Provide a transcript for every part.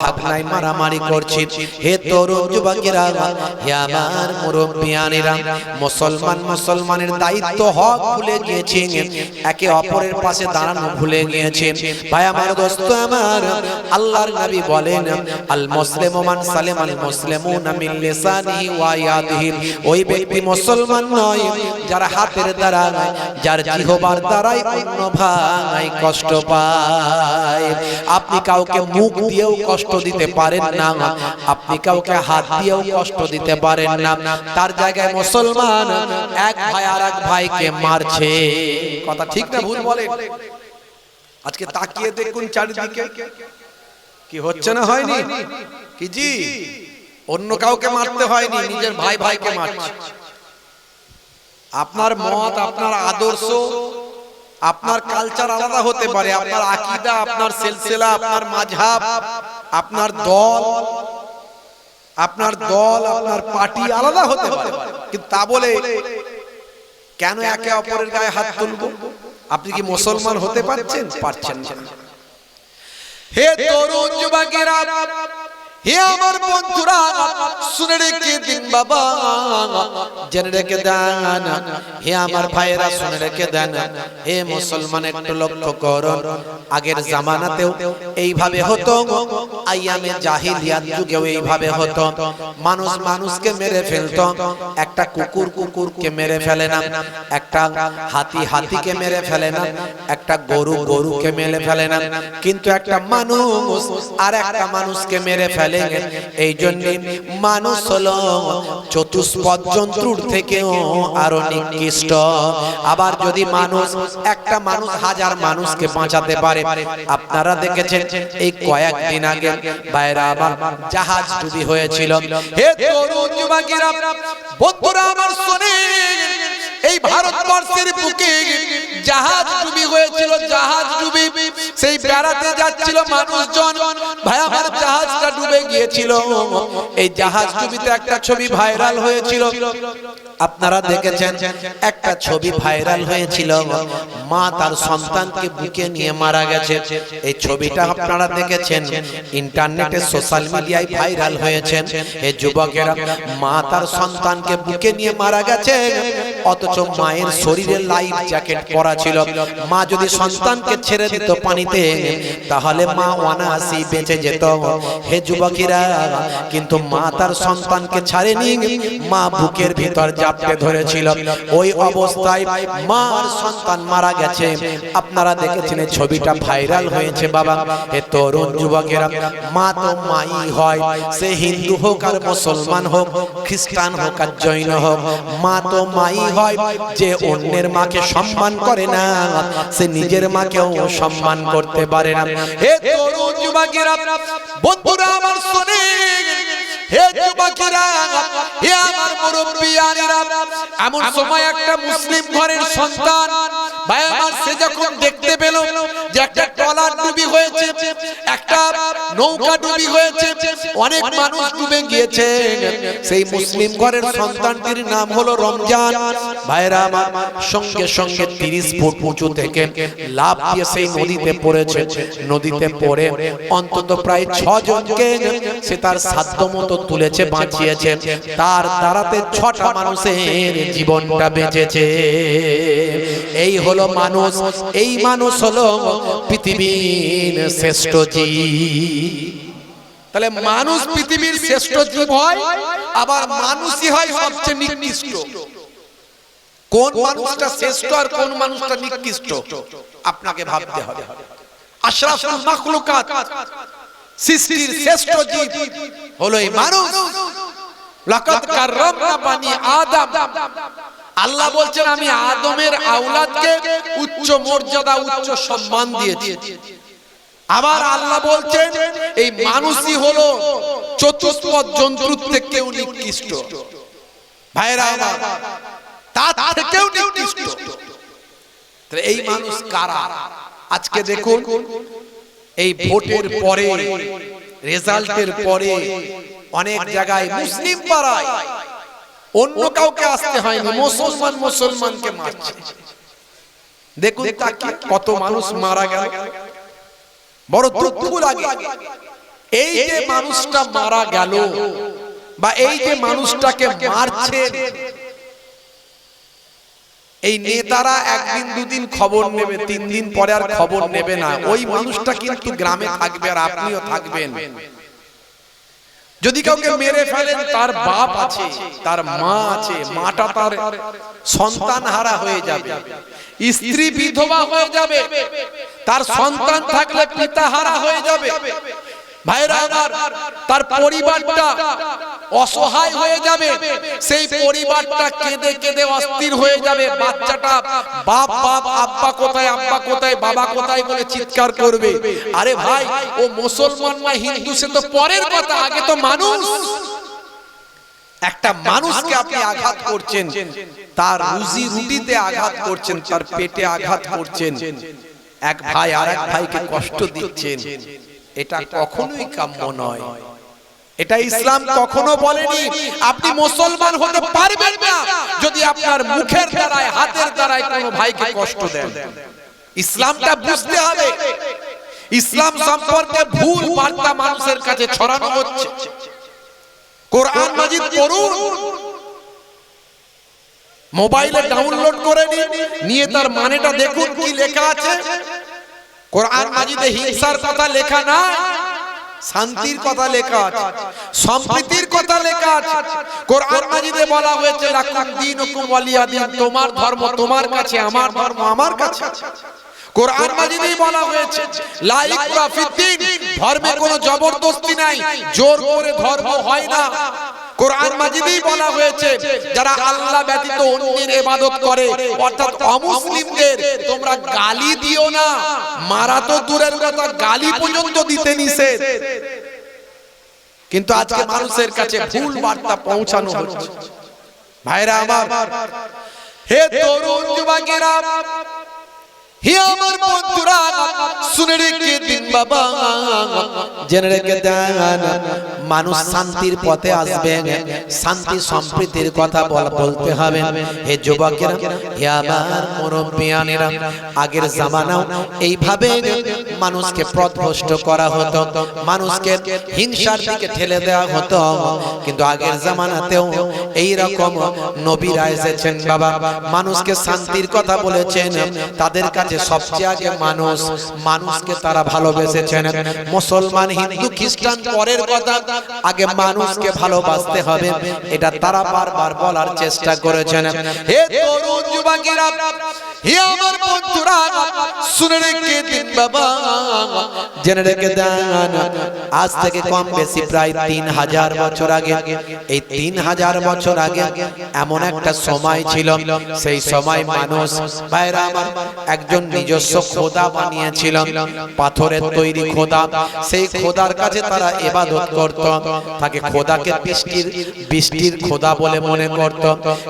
ভাগনাই মারামারি করছি। হে তরুণ যুবকেরা, হে আমার মুরব্বিয়ানেরা, মুসলমানের দায়িত্ব হক ভুলে গিয়েছে, একে অপরের পাশে দাঁড়ানো ভুলে গিয়েছে। ভাই আমার, দোস্ত আমার, আল্লাহর নবী বলেন, আল মুসলিমু মান সালামাল মুসলিমুনা মিন লিসানিহি ওয়া ইয়াদিহি। ওই ব্যক্তি মুসলমান নয় যার হাতের দ্বারা, যার জিহ্বার দ্বারাই অন্য ভাই কষ্ট পায়। আপনি কাউকে মুখ দিয়েও কষ্ট দিতে পারেন না, আপনি কাউকে হাত দিয়েও কষ্ট দিতে পারেন না। তার জায়গায় মুসলমান এক ভাই আর এক ভাইকে মারছে। কথা ঠিক না ভুল বলেন? আজকে তাকিয়ে দেখুন চারিদিকে কি হচ্ছে না হয়নি কি জি? অন্য কাউকে মারতে হয়নি, নিজের ভাই ভাইকে মারছে। আপনার মত, আপনার আদর্শ, আপনার কালচার আলাদা হতে পারে, আপনার আকীদা, আপনার সিলসিলা, আপনার মাযহাব, আপনার দল, আপনার পার্টি আলাদা হতে পারে, কিন্তু তা বলে কেন একে অপরের গায়ে হাত তুলবো? আপনি কি মুসলমান হতে পারছেন? পারছেন না। হে তরুণ যুবকেরা, হে আমার বন্ধুরা, শুনে রেখে দিন বাবা, জেনে রেখে দেন। হে আমার ভাইয়েরা, শুনে রেখে দেন। হে মুসলমান, একটু লক্ষ্য করুন, আগের জামানাতেও এইভাবে হতো, আইয়ামে জাহিলিয়াত যুগেও এইভাবে হতো। মানুষ মানুষকে মেরে ফেলতো। একটা কুকুর কুকুরকে মেরে ফেলে না, একটা হাতি হাতিকে মেরে ফেলে না, একটা গরু গরুকে মেরে ফেলে না, কিন্তু একটা মানুষ আর একটা মানুষকে মেরে ফেলে। এই জন্য মানুষ হলো চতুষ্পদ জন্তুর থেকেও আরো নিকৃষ্ট। আবার যদি একটা মানুষ হাজার মানুষকে বাঁচাতে পারে, আপনারা দেখেছেন এই কয়েকদিন আগে বাইরে আবার জাহাজ ডুবি হয়েছিল। হে তরুণ যুবকেরা, বন্ধুরা আমার শুনেন, এই ভারতবর্ষের বুকে জাহাজ ডুবি হয়েছিল। জাহাজ ডুবি সেই বেড়াতে যাচ্ছিল মানুষজন, ভাই আমার, জাহাজটা ডুবে গিয়েছিল। এই জাহাজ ডুবিতে একটা ছবি ভাইরাল হয়েছিল, আপনারা দেখেছেন। একটা ছবি ভাইরাল হয়েছিল, মা তার সন্তানকে বুকে নিয়ে মারা গেছে। এই ছবিটা আপনারা দেখেছেন, ইন্টারনেটে সোশ্যাল মিডিয়ায় ভাইরাল হয়েছে। এই যুবকেরা, মা তার সন্তানকে বুকে নিয়ে মারা গেছে, অথচ মায়ের শরীরে লাইফ জ্যাকেট পরা ছিল। মা যদি সন্তানকে ছেড়ে দিত পানিতে, তাহলে মা অনায়াসে বেঁচে যেত। হে যুবকেরা, কিন্তু মা তার সন্তানকে ছাড়েনি, মা বুকের ভিতর জাপটে ধরেছিল। ওই অবস্থায় মার সন্তান মারা গেছে। আপনারা দেখেছেন, ছবিটা ভাইরাল হয়েছে বাবা। হে তরুণ যুবকেরা, মা তো মাই হয়, সে হিন্দু হোক আর মুসলমান হোক, খ্রিস্টান হোক আর জৈন হোক, মা তো মাই হয়। যে অন্যের মাকে সম্মান করে না, সে নিজের মাকেও সম্মান করতে পারে না। হে তরুণ যুবকেরা, বন্ধুরা আমার শুনেন, হে যুবকেরা, হে আমার মুরব্বিয়ানেরা, এমন সময় একটা মুসলিম ঘরের সন্তান, ভাই আমার, সে যখন দেখতে পেল যে একটা ট্রলার ডুবি হয়েছে, একটা নৌকা ডুবি হয়েছে, অনেক মানুষ ডুবে গিয়েছে, সেই মুসলিম ঘরের সন্তানটির নাম হলো রমজান। ভাইরা আমার, সঙ্গে সঙ্গে 30 ফুট উঁচু থেকে লাফ দিয়ে সেই নদীতে পড়েছে। নদীতে পড়ে অন্তত প্রায় 6 জনকে সে তার সাধ্যমতো তুলেছে, বাঁচিয়েছে। তার দ্বারাতে 6টা মানুষের জীবনটা বেঁচেছে। এই হলো মানুষ। এই মানুষ হলো পৃথিবীর শ্রেষ্ঠ জীব। তাহলে মানুষ পৃথিবীর শ্রেষ্ঠ জীব হয়, আবার মানুষই হয় সবচেয়ে নিকৃষ্ট। কোন মানুষটা শ্রেষ্ঠ আর কোন মানুষটা নিকৃষ্ট আপনাকে ভাবতে হবে। আশরাফুল মাখলুকাত, সৃষ্টির শ্রেষ্ঠ জীব হলো এই মানুষ। লাকাদ কাররামনা বানি আদম। আল্লাহ বলছেন, আমি আদমের আওলাদকে উচ্চ মর্যাদা, উচ্চ সম্মান দিয়েছি। আবার আল্লাহ বলছেন, এই মানুষই হলো চতুষ্পদ জন্তুর থেকেও নিকৃষ্ট। ভাইরা আমার, তার থেকেও নিকৃষ্ট। এই মানুষ কারা? আজকে দেখুন, এই ভোটের পরে, রেজাল্টের পরে অনেক জায়গায় মুসলিম পাড়ায় অন্য কাউকে আসতে হয়নি, মুসলমানকে মারছে। দেখুন কত মানুষ মারা গেল, বড় দুঃখ লাগে। এই যে মানুষটা মারা গেল বা এই যে মানুষটাকে মারছে, এই নেতারা একদিন দুদিন খবর নেবে, 3 দিন পরে আর খবর নেবে না। ওই মানুষটা কিন্তু গ্রামে থাকবে আর আপনিও থাকবেন। যদি কাউকে মেরে ফেলেন, তার বাপ আছে, তার মা আছে, মাটা তার সন্তান হারা হয়ে যাবে, স্ত্রী বিধবা হয়ে যাবে, তার সন্তান থাকলে পিতা হারা হয়ে যাবে। ভাইরা আমার, তার পরিবারটা অসহায় হয়ে যাবে, সেই পরিবারটা কেঁদে কেঁদে অস্থির হয়ে যাবে। বাচ্চাটা বাপ বাপ, আব্বা কোথায়, আব্বা কোথায়, বাবা কোথায় বলে চিৎকার করবে। আরে ভাই, ও মুসলমান না হিন্দু সে তো পরের কথা, আগে তো মানুষ। একটা মানুষকে আপনি আঘাত করছেন, তার রুজি রুটিতে আঘাত করছেন, তার পেটে আঘাত করছেন, এক ভাই আর এক ভাইকে কষ্ট দিচ্ছেন। এটা কখনোই কাম্য নয়, এটা ইসলাম কখনো বলেনি। আপনি মুসলমান হতে পারবেন না যদি আপনার মুখের দ্বারায়, হাতের দ্বারায় কোনো ভাইকে কষ্ট দেন। ইসলামটা বুঝতে হবে। ইসলাম সম্পর্কে ভুল বার্তা মানুষের কাছে ছড়ানো হচ্ছে। কোরআন মাজিদ পড়ুন, মোবাইলে ডাউনলোড করে নিয়ে তার মানেটা দেখুন কি লেখা আছে। কোরআন মাজিদে হিংসার কথা লেখা না, শান্তির কথা লেখা আছে, সম্প্রীতির কথা লেখা আছে। কোরআন মাজিদে বলা হয়েছে লাকুম দীনুকুম ওয়ালিয়া দীন, তোমার ধর্ম তোমার কাছে, আমার ধর্ম আমার কাছে। কোরআন মাজিদেই বলা হয়েছে লা ইকরাহা ফিদ্দীন, ধর্মে কোনো জবরদস্তি নাই, জোর করে ধর্ম হয় না। কোরআন মাজিদেই বলা হয়েছে যারা আল্লাহ ব্যতীত অন্যের ইবাদত করে, অর্থাৎ অমুসলিমদের তোমরা গালি দিও না। মারা তো দূরের কথা, গালি পর্যন্ত দিতে নিষেধ। কিন্তু আজকে মানুষের কাছে ভুল বার্তা পৌঁছানো হচ্ছে। ভাইরা আমার, হে তরুণ যুবকেরা, হে আমার বন্ধুরা, শুনে রেখে দিন বাবা, জেনে রেখে দেন, মানুষ শান্তির পথে আসবে, শান্তি সম্প্রীতির কথা বলতে হবে। হে যুবকেরা, হে আমার মুরব্বিয়ানেরা, আগের জামানাও এইভাবে মানুষকে পথভ্রষ্ট করা হতো, মানুষকে হিংসার দিকে ঠেলে দেওয়া হতো। কিন্তু আগের জামানাতেও এই রকম নবীরা এসেছেন বাবা, মানুষকে শান্তির কথা বলেছেন। তাদের কাছে সবচেয়ে আগে মানুষকে তারা ভালোবেসেছেন। মুসলমান, হিন্দু, খ্রিস্টান পরের কথা, আগে মানুষকে ভালোবাসতে হবে, এটা তারা বারবার বলার চেষ্টা করেছেন। হে তরুণ যুবকেরা, হে আমার বন্ধুরা, শুনে রেখে দিন বাবা, জেনে রেখে দেন, আজ থেকে কম বেশি প্রায় 3000 বছর আগে, এই 3000 বছর আগে এমন একটা সময় ছিল, সেই সময় মানুষ, ভাইরা আমার, একজন নিজস্ব খোদা বানিয়েছিল, পাথরের তৈরি খোদা। সেই খোদার কাছে তারা ইবাদত করত, তাকে খোদাকে বৃষ্টির খোদা বলে মনে করত।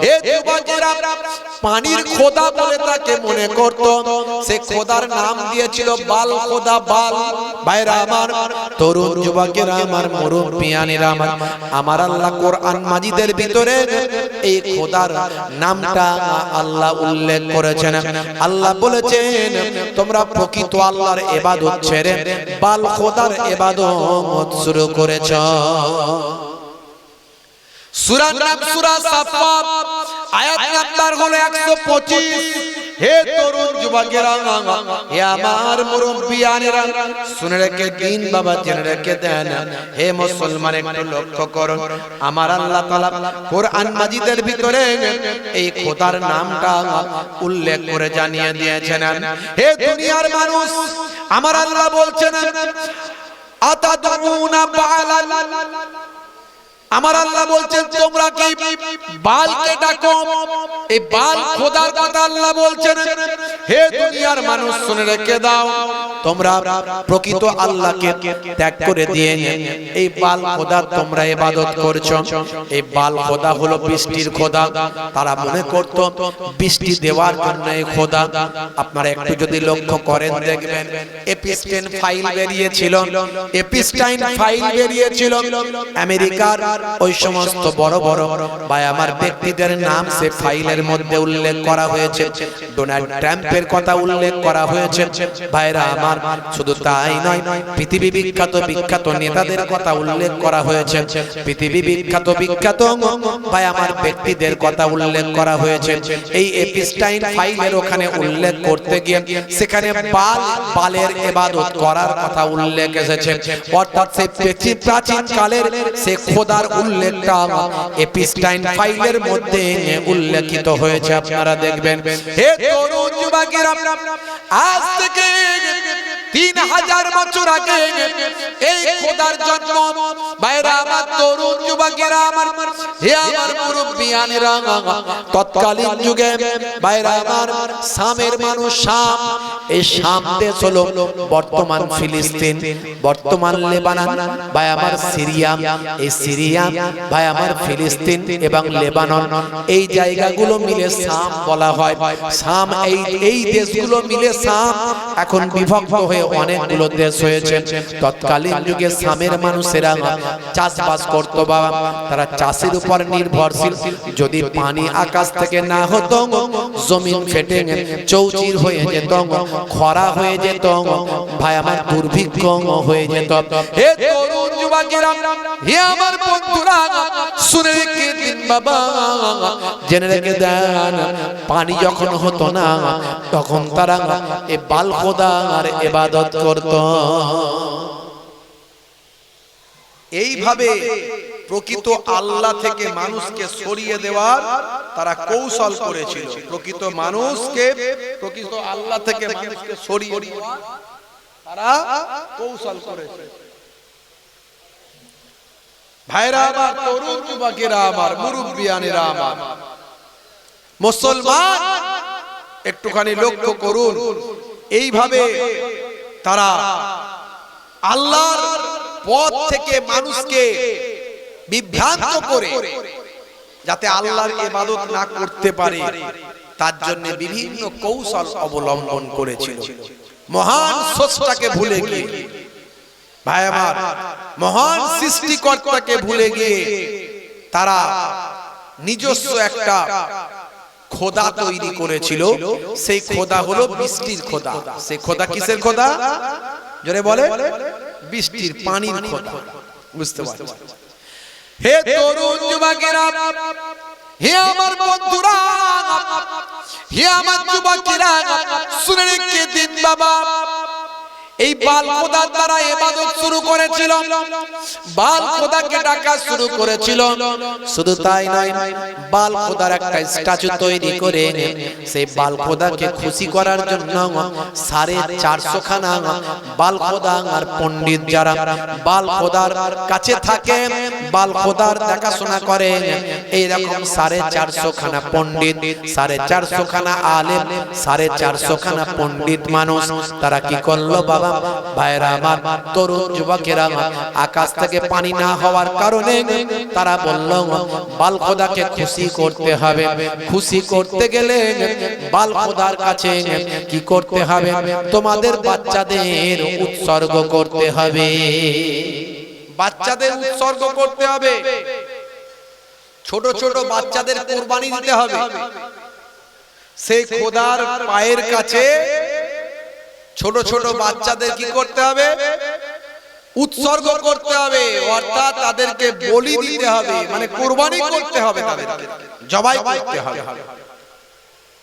হে যুবকেরা, পানির খোদা বলে তাকে মনে করত। সে খোদার নাম দিয়েছিল বাল খোদা, বাল। ভাইরা আমার, তরুণ যুবকেরা আমার, মুরব্বিয়ানেরা আমার, আমার আল্লাহ কোরআন মাজিদের ভিতরে এই খোদার নামটা আল্লাহ উল্লেখ করেছেন। আল্লাহ বলেছেন তোমরা প্রকৃত আল্লাহর ইবাদত ছেড়ে বাল খোদার ইবাদত শুরু করেছ। সূরার নাম সূরা সাফফাত, আয়াত নাম্বার হলো 125। হে তরুণ যুবকেরা, হে আমার মুরব্বিয়ানেরা, শুনে রেখে দিন বাবা, জেনে রেখে দেন। হে মুসলমান, একটু লক্ষ্য করুন, আমার আল্লাহ তাআলা কোরআন মাজিদের ভিতরে এই খোদার নামটা উল্লেখ করে জানিয়ে দিয়েছেন। হে দুনিয়ার মানুষ, আমার আল্লাহ বলছেন আতাদউনা বালাল, আমার আল্লাহ বলছেন তোমরা কি বালকে ডাকো? এই বাল খোদার কথা আল্লাহ বলছেন। হে দুনিয়ার মানুষ, শুনে রেখে দাও, তোমরা প্রকৃত আল্লাহকে ত্যাগ করে দিয়ে এই বাল খোদার তোমরা ইবাদত করছো। এই বাল খোদা হলো বৃষ্টির খোদা। তারা মনে করত বৃষ্টি দেওয়ার জন্য এই খোদা। আপনারা একটু যদি লক্ষ্য করেন দেখবেন, এপিস্টাইন ফাইল বেরিয়েছিল, আমেরিকার ওই সমস্ত বড় বড় ভাই আমার ব্যক্তিদের নাম সে ফাইলের মধ্যে উল্লেখ করা হয়েছে। ডোনাল্ড ট্রাম্পের কথা উল্লেখ করা হয়েছে। ভাইরা আমার শুধু তাই নয়, পৃথিবী বিখ্যাত বিখ্যাত নেতাদের কথা উল্লেখ করা হয়েছে। পৃথিবী বিখ্যাত বিখ্যাত ভাই আমার ব্যক্তিদের কথা উল্লেখ করা হয়েছে। এই এপিস্টাইন ফাইলের ওখানে উল্লেখ করতে গিয়ে সেখানে বালের ইবাদত করার কথা উল্লেখ এসেছে। অর্থাৎ সেই প্রাচীন কালের সে খোদার উল্লেখটা এপিস্টাইন ফাইলের মধ্যে উল্লেখিত হয়েছে। আপনারা দেখবেন। হে তরুণ যুবকেরা, আজ থেকে 3000 বছর আগে এই খোদার জন্ম। ভাইরা আমার, তরুণ যুবকেরা আমার, হে আমার মুরব্বিয়ানেরা, তৎকালীন যুগে ভাইরা আমার শামের মানুষ, শাম, এই শাম দেশ হলো বর্তমান ফিলিস্তিন, বর্তমান লেবানন, ভাই আমার সিরিয়া, এই সিরিয়া ভাই আমার ফিলিস্তিন এবং লেবানন, এই জায়গাগুলো মিলে শাম বলা হয়। শাম, এই দেশগুলো মিলে শাম এখন বিভক্ত হয়ে অনেকগুলো দেশ হয়েছে। তৎকালীন যুগে শামের মানুষেরা চাষবাস করতো বাবা, তারা চাষের উপর নির্ভরশীল। যদি পানি আকাশ থেকে না হতো, জমিন ফেটে চৌচির হয়ে যেত, খরা হয়ে যেত, ভাই আমার দুর্ভিক্ষ হয়ে যেত। হে তরুণ যুবকেরা, হে আমার বন্ধুরা, শুনে রেখে দিন বাবা, জেনে রেখে দেন, পানি যখন হতো না তখন তারা এই বাল খোদার ইবাদত করত। এইভাবে প্রকৃত আল্লাহ থেকে মানুষকে সরিয়ে দেওয়ার তারা কৌশল করেছিল। প্রকৃত আল্লাহ থেকে মানুষকে সরিয়ে দেওয়ার তারা কৌশল করেছিল। ভাইরা আমার, তরুণ যুবকেরা আমার, মুরব্বিয়ানেরা আমার, মুসলমান একটুখানি লক্ষ্য করুন। এইভাবে তারা আল্লাহর পথ থেকে মানুষকে বিভ্রান্ত করে যাতে আল্লাহর ইবাদত না করতে পারে তার জন্য বিভিন্ন কৌশল অবলম্বন করেছিল। মহান স্রষ্টাকে ভুলে গিয়ে, ভাই আমার, মহান সৃষ্টিকর্তাকে ভুলে গিয়ে তারা নিজস্ব একটা খোদা তৈরি করেছিল। সেই খোদা হলো বৃষ্টির খোদা। সেই খোদা কিসের খোদা? জোরে বলে, বৃষ্টির, পানির খোদা। বুঝতে পারছেন? হে তরুণ যুবকেরা, হে আমার বন্ধুরা, হে আমার যুবকেরা, শুনে রেখে দিন বাবা, এই বাল খোদার দ্বারা ইবাদত শুরু করেছিল, বাল খোদাকে ডাকা শুরু করেছিল। শুধু তাই নয়, বাল খোদার একটা স্ট্যাচু তৈরি করে সেই বাল খোদাকে খুশি করার জন্য 450 খানা বাল খোদা আর পণ্ডিত যারা বাল খোদার কাছে থাকে, বাল খোদার দেখাশোনা করে, এইরকম 450 খানা পণ্ডিত, 450 খানা আলেম, 450 খানা পণ্ডিত মানুষ তারা কি করলো বাবা? ভাইরা আমার, তরুণ যুবকেরা, আকাশ থেকে পানি না হওয়ার কারণে তারা বলল বাল খোদাকে খুশি করতে হবে। খুশি করতে গেলে বাল খোদার কাছে কি করতে হবে? তোমাদের বাচ্চাদের উৎসর্গ করতে হবে, বাচ্চাদের উৎসর্গ করতে হবে, ছোট ছোট বাচ্চাদের কুরবানি দিতে হবে। সেই খোদার পায়ের কাছে ছোট ছোট বাচ্চাদের কি করতে হবে? উৎসর্গ করতে হবে, অর্থাৎ তাদেরকে বলি দিতে হবে, মানে কুরবানি করতে হবে, তাদেরকে জবাই করতে হবে।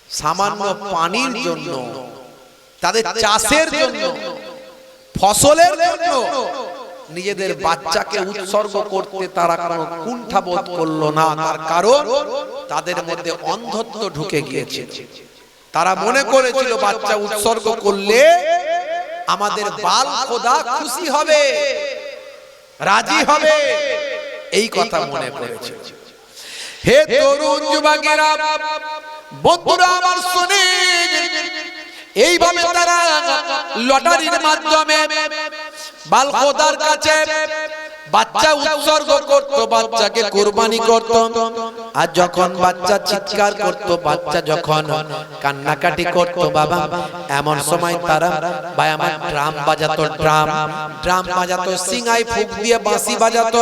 সামান্য পানির জন্য, তাদের চাষের জন্য, ফসলের জন্য নিজেদের বাচ্চাকে উৎসর্গ করতে তারা কোনো কুণ্ঠা বোধ করলো না। তার কারণ তাদের মধ্যে অন্ধত্ব ঢুকে গিয়েছে। তারা মনে করেছিল বাচ্চা উৎসর্গ করলে আমাদের বাল খোদা খুশি হবে, রাজি হবে, এই কথা মনে করেছে। হে তরুণ যুবকেরা, বন্ধুরা আমার, শুনে এইভাবে তারা লটারির মাধ্যমে বাল খোদার কাছে বাচ্চা উৎসর্গ করত, বাচ্চাকে কুরবানি করত। আর যখন বাচ্চা চিৎকার করত, বাচ্চা যখন কান্নাকাটি করত বাবা, এমন সময় তারা ভাই আমার ড্রাম বাজাতো, ড্রাম বাজাতো, সিঙ্গাই ফুঁক দিয়ে বাঁশি বাজাতো,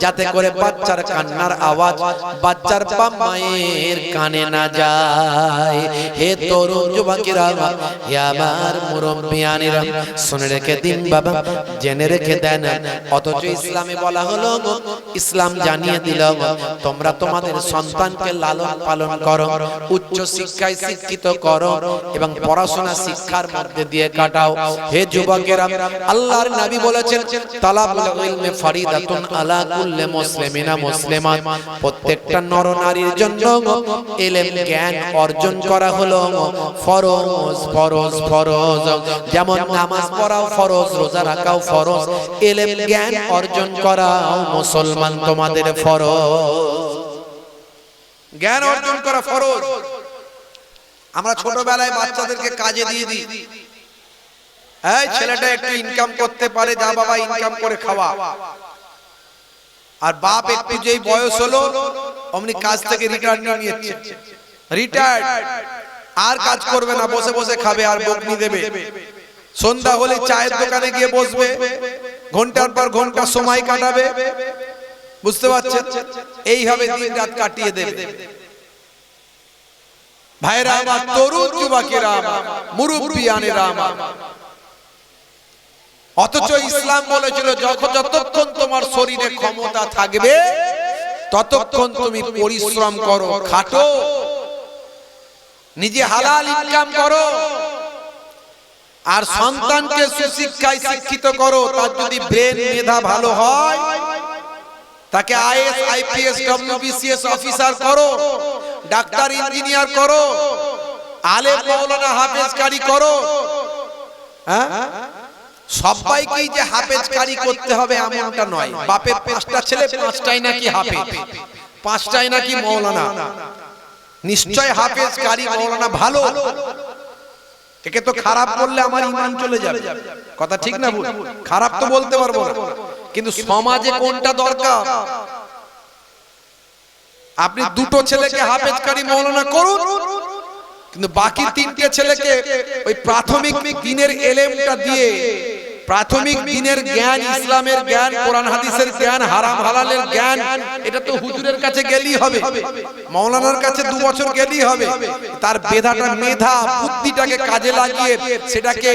যাতে করে বাচ্চার কান্নার আওয়াজ বাচ্চার বাপ মায়ের কানে না যায়। হে তরুণ যুবকেরা, হে আমার মুরব্বিয়ানেরা, শুনে রেখে দিন বাবা, জেনে রেখে দেন। অথচ ইসলামে বলা হলো, ইসলাম জানিয়ে দিল তোমরা তোমাদের সন্তানকে লালন পালন করো, উচ্চ শিক্ষায় শিক্ষিত করো এবং পড়াশোনা শিক্ষার মধ্যে দিয়ে কাটাও। হে যুবকেরা, আল্লাহর নবী বলেছেন তালাবুল ইলমি ফারিদাতুন আলা কুল্লি মুসলিমিনা মুসলিমাত, প্রত্যেকটা নর নারীর জন্য ইলম জ্ঞান অর্জন করা হলো ফরজ ফরজ ফরজ। যেমন নামাজ পড়াও ফরজ, রোজা রাখাও ফরজ, ইলম জ্ঞান অর্জন করাও মুসলমান তোমাদের ফরজ। জ্ঞান অর্জন করা ফরজ। আমরা ছোটবেলায় বাচ্চাদেরকে কাজে দিয়ে দিই, এই ছেলেটা একটু ইনকাম করতে পারে, যা বাবা ইনকাম করে খাওয়া। আর বাপ একটু যেই বয়স হলো অমনি কাজ থেকে রিটায়ার নিয়ে নিচ্ছে, রিটায়ার্ড, আর কাজ করবে না, বসে বসে খাবে আর বকনি দেবে। সন্ধ্যা হলে চায়ের দোকানে গিয়ে বসবে, ঘন্টার পর ঘন্টা সময় কাটাবে। বুঝতে পারছেন? এইভাবে দিন রাত কাটিয়ে দেবে। ভাইরা আমার, তরুণ যুবকেরা আমার, মুরব্বিয়ানেরা আমার, অথচ ইসলাম বলেছিল যতক্ষণ তোমার শরীরে ক্ষমতা থাকবে ততক্ষণ তুমি পরিশ্রম করো, খাটো, নিজে হালাল ইনকাম করো, আর সন্তানকে সুশিক্ষায় শিক্ষিত করো। তার যদি ব্রেন মেধা ভালো হয়, তাকে আইএস আইপিএস ডব্লিউবিসিএস অফিসার করো, ডাক্তার ইঞ্জিনিয়ার করো, আলেম মাওলানা হাফেজ কারি করো। হ্যাঁ, সবাইকেই যে হাফেজ কারি করতে হবে এমনটা নয়। বাপের 5টা ছেলে 5টাই নাকি হাফেজ, 5টাই নাকি মাওলানা। নিশ্চয় হাফেজ কারি মাওলানা ভালো, একে তো খারাপ বললে আমার ঈমান চলে যাবে। কথা ঠিক না ভুল? খারাপ তো বলতে পারবো না, কিন্তু সমাজে কোনটা দরকার? আপনি 2টো ছেলেকে হাফেজ কারি মাওলানা করুন, কিন্তু বাকি 3টে ছেলেকে ওই প্রাথমিক দিনের এলেমটা দিয়ে, প্রাথমিক দিনের জ্ঞান, ইসলামের জ্ঞান, কোরআন হাদিসের জ্ঞান, হারাম হালালের জ্ঞান, এটা তো হুজুরের কাছে গেলেই হবে, মাওলানার কাছে 2 বছর গেলেই হবে। তার মেধা বুদ্ধিটাকে কাজে লাগিয়ে সেটাকে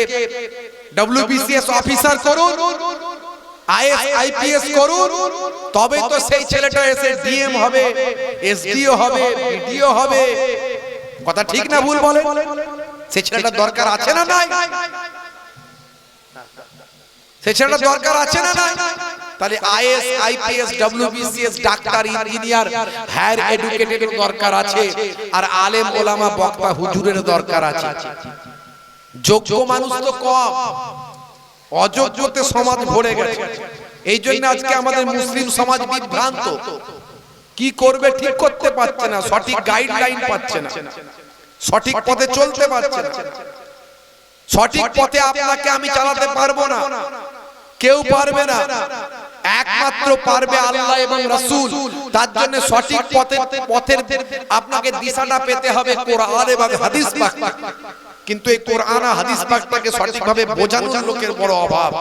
ডব্লিউবিসিএস অফিসার করুন, আইএস আইপিএস করুন, তবে তো সেই ছেলেটা এসে ডিএম হবে, এসডিও হবে, বিডিও হবে। কথা ঠিক না ভুল বলেন? সেই ছেলেটা দরকার আছে না নাই? সেই ছেলেটা দরকার আছে না নাই? তাহলে IS IPS WBCS doctor engineer higher educated দরকার আছে, আর আলেম ওলামা বক্তা হুজুরের দরকার আছে। যোগ্য মানুষ তো কম, অযোগ্যতে সমাজ ভরে গেছে। এই জন্য আজকে আমাদের মুসলিম সমাজ বিভ্রান্ত, কি করবে ঠিক করতে পারছে না, সঠিক গাইডলাইন পাচ্ছে না, সঠিক পথে চলতে পারছে না। সঠিক পথে আপনাকে আমি চালাতে পারবো না, কেউ পারবে না, একমাত্র পারবে আল্লাহ এবং রাসূল। তার জন্য সঠিক পথের আপনাকে দিশাটা পেতে হবে কোরআন এবং হাদিস পাক। কিন্তু এই কোরআন আর হাদিস পাকটাকে সঠিকভাবে বোঝানোর লোকের বড় অভাব,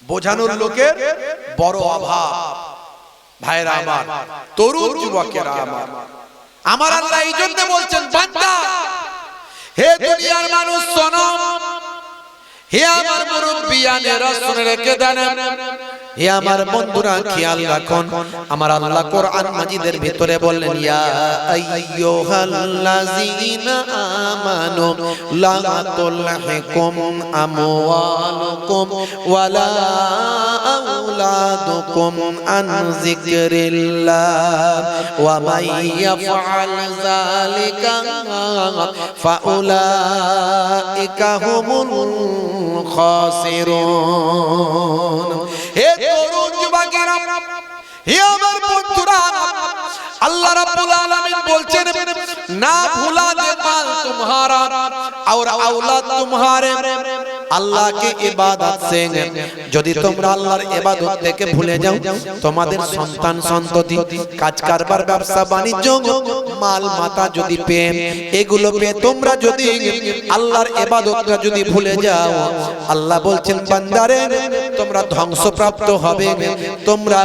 বোঝানোর লোকের বড় অভাব। ভাইরা আমার, তরুণ যুবকেরা আমার, আমার আল্লাহ এই জন্য বলছেন, বান্দা, হে দুনিয়ার মানুষ শোনো, হে আমার মুরব্বিয়ানেরা শুনে রেখে দেন, হে আমার বন্ধুরা খেয়াল রাখুন। আমার আল্লাহ কোরআন মাজিদের ভিতরে বললেন, ইয়া আইয়ুহাল্লাযীনা আমানু লা তুলহিকুম আমওয়ালুকুম ওয়ালা আওলাদুকুম আন যিকরিল্লাহ ওয়া মান ইয়াফআল যালিকা ফাউলাইকা হুমুল খাসিরুন। হে তরুণ যুবকেরা, হে আমার বন্ধুরা, अल्लाह रब्बुल आलमीन बोलते ना भूला दे माल तुम्हारा और औलाद तुम्हारे আল্লাহকে ইবাদত से যদি তোমরা আল্লাহর ইবাদত থেকে ভুলে যাও তোমাদের সন্তান সন্ততি কাজ কারবার ব্যবসা বাণিজ্য মাল মাতা যদি পেয়ে এগুলো পেয়ে তোমরা যদি আল্লাহর ইবাদতটা যদি ভুলে যাও আল্লাহ বলছেন বান্দারে তোমরা ধ্বংসপ্রাপ্ত হবে তোমরা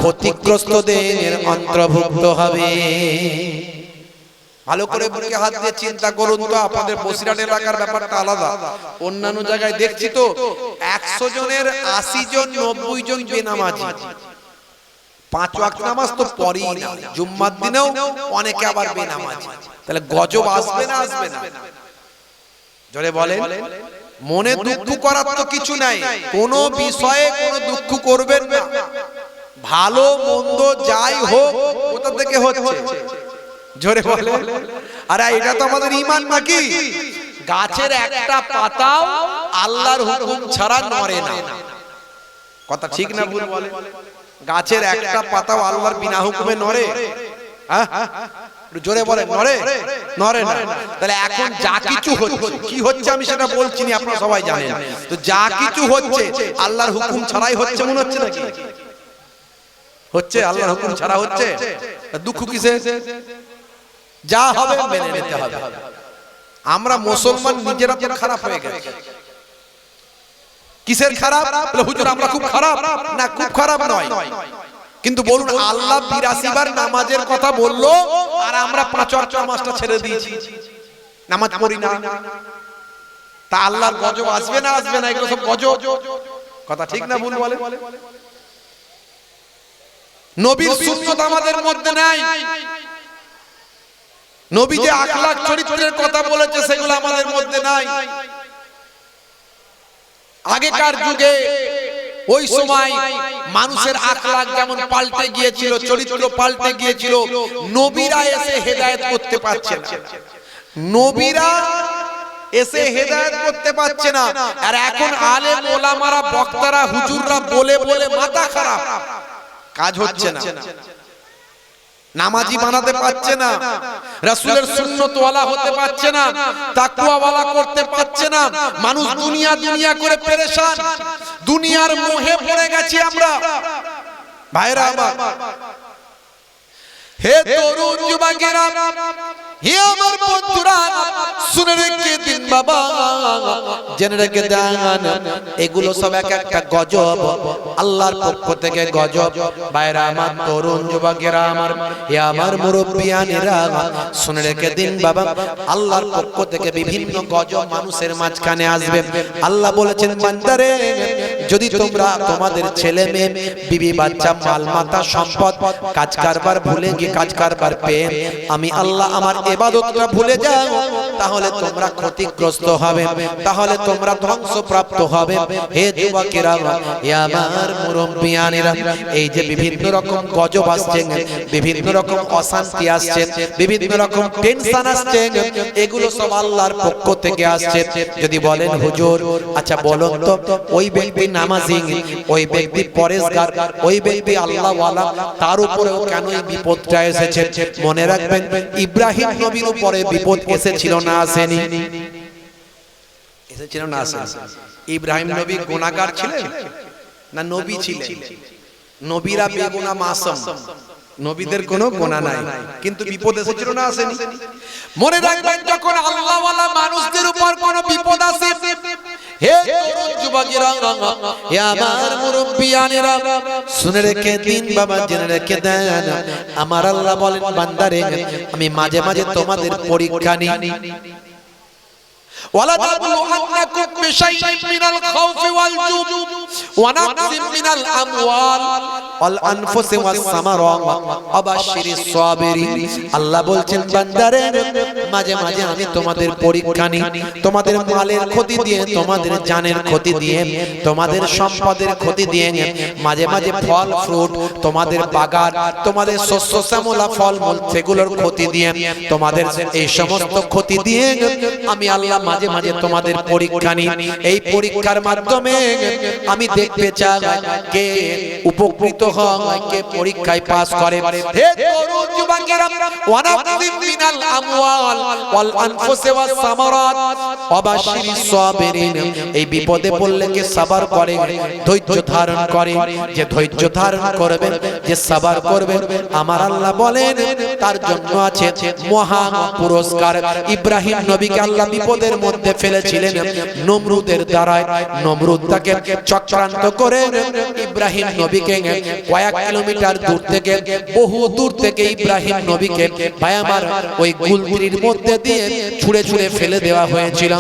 ক্ষতিগ্রস্তদের অন্তর্ভুক্ত হবে ভালো করে বুকে হাত দিয়ে চিন্তা করুন তো আপনাদের বসিরহাট এলাকার ব্যাপারটা আলাদা অন্যান্য জায়গায় দেখছি তো 100 জনের 80 জন 90 জন বেনামাজি 5 ওয়াক্ত নামাজ তো পড়েই না জুম্মার দিনেও অনেকে আবার বেনামাজি তাহলে গজব আসবে না আসবে না জোরে বলেন মনে দুঃখ করার তো কিছু নাই কোনো বিষয়ে কোনো দুঃখ করবেন না ভালো মন্দ যাই হোক কোথা থেকে হচ্ছে জোরে বলেন আরে এটা তো আমাদের ঈমান নাকি গাছের একটা পাতাও আল্লাহর হুকুম ছাড়া নড়ে না কথা ঠিক না ভুল বলেন গাছের একটা পাতাও আল্লাহর বিনা হুকুমে নড়ে হ্যাঁ জোরে বলেন নড়ে নড়ে না তাহলে এখন যা কিছু হচ্ছে কি হচ্ছে আমি সেটা বলছি না আপনারা সবাই জানেন তো যা কিছু হচ্ছে আল্লাহর হুকুম ছাড়াই হচ্ছে মনে হচ্ছে নাকি হচ্ছে আল্লাহর হুকুম ছাড়া হচ্ছে দুঃখ কিসে যা হবে মেনে নিতে হবে আমরা মুসলমান নিজেরা তো খারাপ হয়ে গেছে কিসের খারাপ বলে হুজুর আমরা খুব খারাপ না খুব খারাপ নয় কিন্তু বলুন আল্লাহ 82 বার নামাজের কথা বললো আর আমরা 5 ওয়াক্ত নামাজটা ছেড়ে দিয়েছি নামাজ পড়ি না তা আল্লাহর গজব আসবে না আসবে না এগুলো সব গজব কথা ঠিক না ভুল বলে নবীর সুন্নাত আমাদের মধ্যে নাই নবী যে আখলাক চরিত্রের কথা বলেছে সেগুলো আমাদের মধ্যে নাই আগেকার যুগে ওই সময় মানুষের আখলাক যেমন পাল্টে গিয়েছিল চরিত্র পাল্টে গিয়েছিল নবীরা এসে হেদায়েত করতে পারছে না নবীরা এসে হেদায়েত করতে পারছে না আর এখন আলেম ওলামারা বক্তারা হুজুররা বলে বলে মাথা খারাপ কাজ হচ্ছে না নামাজি বানাতে পারছে না রাসূলের সুন্নাত ওয়ালা হতে পারছে না তাকওয়া ওয়ালা করতে পারছে না মানুষ দুনিয়া দুনিয়া করে পেরেশান দুনিয়ার মোহে পড়ে গেছি আমরা ভাইরা আমার হে তরুণ যুবকেরা হে আমার বন্ধুরা শুনে রেখে দিন বাবা জেনে রেখে দেন এগুলো সব এক একটা গজব আল্লাহর পক্ষ থেকে গজব ভাইরা আমার তরুণ যুবকেরা আমার হে আমার মুরব্বিয়ানেরা শুনে রেখে দিন বাবা আল্লাহর পক্ষ থেকে বিভিন্ন গজব মানুষের মাঝখানে আসবে আল্লাহ বলেছেন বান্দারে যদি তোমরা তোমাদের ছেলে মেয়ে বিবি বাচ্চা মাল মাতা সম্পদ কাজ কারবার ভুলে গিয়ে কাজ কারবার পেয়ে আমি আল্লাহ আমার ইবাদতটা ভুলে যাও তাহলে তোমরা ক্ষতিগ্রস্ত হবে তাহলে তোমরা ধ্বংসপ্রাপ্ত হবে হে যুবকেরা হে আমার মুরব্বিয়ানেরা এই যে বিভিন্ন রকম গজব আসছে বিভিন্ন রকম অশান্তি আসছে বিভিন্ন রকম টেনশন আসছে এগুলো সব আল্লাহর পক্ষ থেকে আসছে যদি বলেন হুজুর আচ্ছা বলুন তো ওই ব্যক্তি নামাজি ওই ব্যক্তি পরেশগার ওই ব্যক্তি আল্লাহ ওয়ালা তার উপরেও কেন এই বিপদটা এসেছে মনে রাখবেন ইব্রাহিম নবীর উপরে বিপদ এসেছিল না আসেনি এসেছিল না আসেনি ইব্রাহিম নবী গুনাহগার ছিলেন না নবী ছিলেন নবীরা বেগুনাহ মাসুম নবীদের কোনো গুনাহ নাই কিন্তু বিপদ এসেছিল না আসেনি মনে রাখবেন যখন আল্লাহ ওয়ালা মানুষদের উপর কোনো বিপদ আসে হে তরুণ যুবকেরা হে আমার মুরব্বিয়ানেরা শুনে রেখে দিন বাবা জেনে রেখে দেন আমার আল্লাহ বলেন বান্দারে আমি মাঝে মাঝে তোমাদের পরীক্ষা নিই ولنبلونكم بشيء من الخوف والجوع ونقص من الأموال والأنفس والثمرات وبشر الصابرين আল্লাহ বলছেন বান্দারে মাঝে মাঝে আমি তোমাদের পরীক্ষা নিই তোমাদের মালের ক্ষতি দিয়ে তোমাদের জানের ক্ষতি দিয়ে তোমাদের সম্পদের ক্ষতি দিয়ে মাঝে মাঝে ফল ফ্রুট তোমাদের বাগান তোমাদের শস্য শ্যামলা ফলমূল সেগুলোর ক্ষতি দিয়ে তোমাদের এই সমস্ত ক্ষতি দিয়ে আমি আল্লাহ মাঝে মাঝে মাঝে তোমাদের পরীক্ষা নিই, এই পরীক্ষার মাধ্যমে আমি দেখতে চাই কে উপকৃত হয়, কে পরীক্ষায় পাস করে। হে তরুণ যুবকেরা, ওয়ানাফসিম মিনাল আমওয়াল ওয়াল আনফুসি ওয়াস সামারাত ওয়াবাশশিরিস সাবিরিন। এই বিপদে পড়লে কে সবর করে, ধৈর্য ধারণ করে, যে ধৈর্য ধারণ করবে, যে সবর করবে, আমার আল্লাহ বলেন তার জন্য আছে মহা পুরস্কার। ইব্রাহিম নবীকে আল্লাহ বিপদের মধ্যে ফেলেছিলেন নমরুদের দ্বারা। নমরুদ তাকে চক্রান্ত করে ইব্রাহিম নবীকে কয়েক কিলোমিটার দূর থেকে, বহু দূর থেকে ইব্রাহিম নবীকে ভাই আমার ওই গুলতির মধ্যে দিয়ে ছুঁড়ে ছুঁড়ে ফেলে দেওয়া হয়েছিল।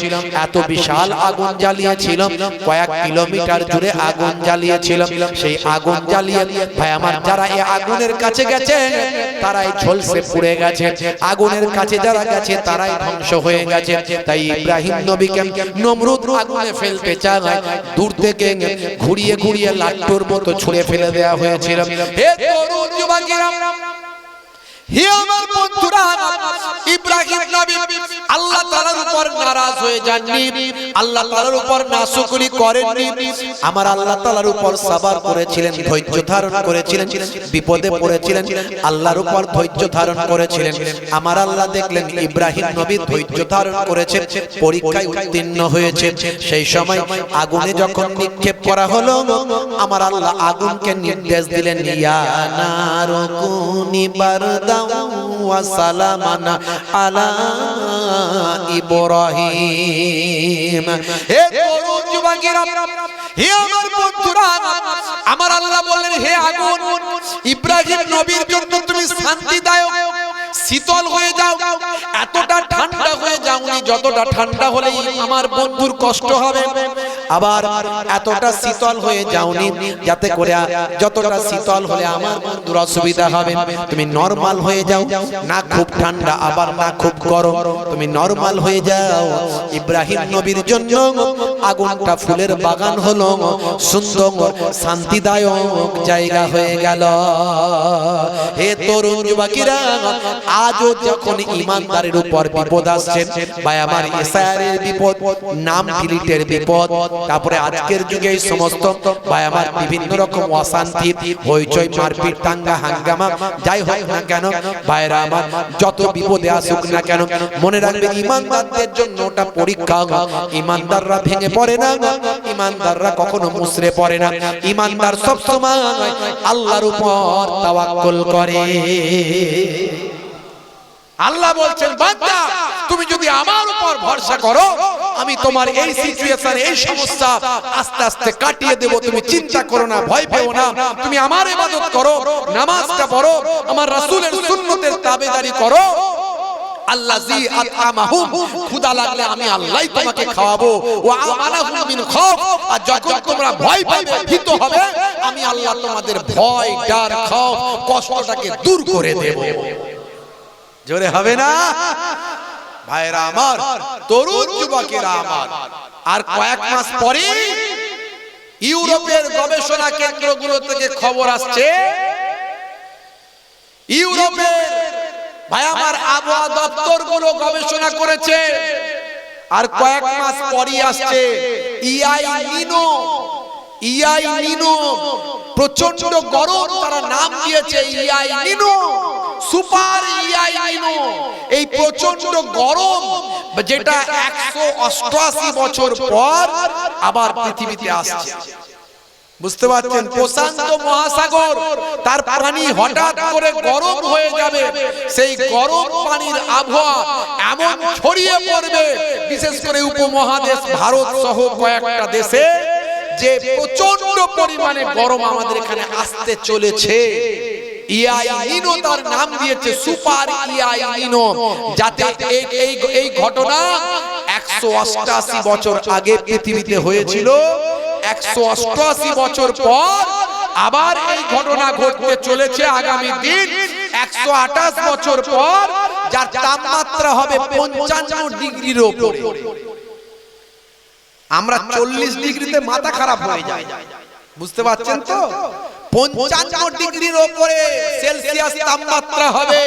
এত বিশাল আগুন জ্বালিয়েছিল, কয়েক কিলোমিটার জুড়ে আগুন জ্বালিয়েছিল। সেই আগুন জ্বালিয়ে ভাই আমার যারা এই আগুনের কাছে গেছে তারাই ঝলসে পুড়ে গেছে, আগুনের কাছে যারা গেছে তারাই ধ্বংস হয়ে গেছে। তাই ইব্রাহিম নবীকে নমরুদ আগুনে ফেলতে চায়, দূর থেকে ঘুরিয়ে ঘুরিয়ে লাট্টুর মতো ছুঁড়ে ফেলে দেওয়া হয়েছিল। হে তরুণ যুবকেরা, হে আমার বন্ধুরা, ইব্রাহিম নবী আল্লাহ তাআলার উপর নারাজ হয়ে যাননি, আল্লাহ তাআলার উপর নাশুকরি করেননি। আমার আল্লাহ তাআলার উপর সবর করেছিলেন, ধৈর্য ধারণ করেছিলেন, বিপদে পড়েছিলেন, আল্লাহর উপর ধৈর্য ধারণ করেছিলেন। আমার আল্লাহ দেখলেন ইব্রাহিম নবী ধৈর্য ধারণ করেছে, পরীক্ষায় উত্তীর্ণ হয়েছে। সেই সময় আগুনে যখন নিক্ষেপ করা হলো, আমার আল্লাহ আগুনকে নির্দেশ দিলেন, ইয়া নারুকুনি বারদাও ওয়া সালামান আলা ইব্রাহিম। হে তরুণ যুবকেরা, হে আমার বন্ধুরা, আমার আল্লাহ বললেন, হে আগুন, ইব্রাহিম নবীর জন্য তুমি শান্তিদায়ক শীতল হয়ে যাও, এতটা ঠান্ডা হয়ে যাওনি যতটা ঠান্ডা হলেই আমার বন্ধুর কষ্ট হবে। আবার এতটা শীতল হয়ে যাওনি যাতে করে যতটা শীতল হলে আমার বন্ধুর অসুবিধা হবে। তুমি নরমাল হয়ে যাও, না খুব ঠান্ডা আবার না খুব গরম, তুমি নরমাল হয়ে যাও। ইব্রাহিম নবীর জন্য আগুনটা ফুলের বাগান হলো, সুন্দর শান্তিদায়ক জায়গা হয়ে গেল। হে তরুণ যুবকেরা, আজও যখন ইমানদারের উপর বিপদ আসছে, ভাই আমার এসআইআরের বিপদ, নাম ডিলিটের বিপদ, তারপরে আজকের যুগে এই সমস্ত ভাই আমার বিভিন্ন রকম অশান্তি, হইচই, মারপিট, দাঙ্গা হাঙ্গামা যাই হোক না কেন, ভাইরা আমার যত বিপদে আসুক না কেন, মনে রাখবে ইমানদারদের জন্য ওটা পরীক্ষা। ইমানদাররা ভেঙে পড়ে না, ইমানদাররা কখনো মুসরে পড়ে না, ইমানদার সব সময় আল্লাহর উপর তাওয়াক্কুল করে। আল্লাহ বলছেন, বান্দা তুমি যদি আমার উপর ভরসা করো, আমি তোমার এই সিচুয়েশন, এই সমস্যা আস্তে আস্তে কাটিয়ে দেব। তুমি চিন্তা করো না, ভয় পেও না, তুমি আমার ইবাদত করো, নামাজটা পড়ো, আমার রাসূলের সুন্নতের তাবেদারি করো। আল্লাযী আত'আমাহুম, ক্ষুধা লাগলে আমি আল্লাহই তোমাকে খাওয়াবো। ওয়া আমানাহুম মিন খাউফ, আর যখন তোমরা ভয় পাবে, ভীত হবে, আমি আল্লাহ তোমাদের ভয়, ডর, খাউফ, কষ্টটাকে দূর করে দেব। জোরে হবে না ভাইরা আমার, তরুণ যুবকেরা আমার। আর কয়েক মাস পরে ইউরোপের গবেষণা কেন্দ্রগুলো থেকে খবর আসছে, ইউরোপের ভাই আমার আবহাওয়া দপ্তরগুলো গবেষণা করেছে, আর কয়েক মাস পরে আসছে ইআই নিনো, প্রচন্ড গরম, তারা নাম দিয়েছে ইআই নিনো, সুপার ইআই নিনো। এই প্রচন্ড গরম যেটা 188 বছর পর আবার পৃথিবীতে আসছে। বুঝতে পারছেন, প্রশান্ত মহাসাগর তার পানি হঠাৎ করে গরম হয়ে যাবে, সেই গরম পানির আবহাওয়া এমন ছড়িয়ে পড়বে, বিশেষ করে উপমহাদেশ ভারত সহ কয়েকটা দেশে, যে প্রচন্ড পরিমাণে গরম আমাদের এখানে আসতে চলেছে। ইআই নিনো তার নাম দিয়েছে, সুপার ইআই নিনো, যাতে এই ঘটনা 188 বছর আগে পৃথিবীতে হয়েছিল, 188 বছর পর আবার এই ঘটনা ঘটতে চলেছে আগামী দিন, 128 বছর পর, যার তাপমাত্রা হবে 55 ডিগ্রির উপরে। আমরা 40 ডিগ্রিতে মাথা খারাপ হয়ে যায়, বুঝতে পারছেন তো? 55 ডিগ্রির উপরে সেলসিয়াস তাপমাত্রা হবে।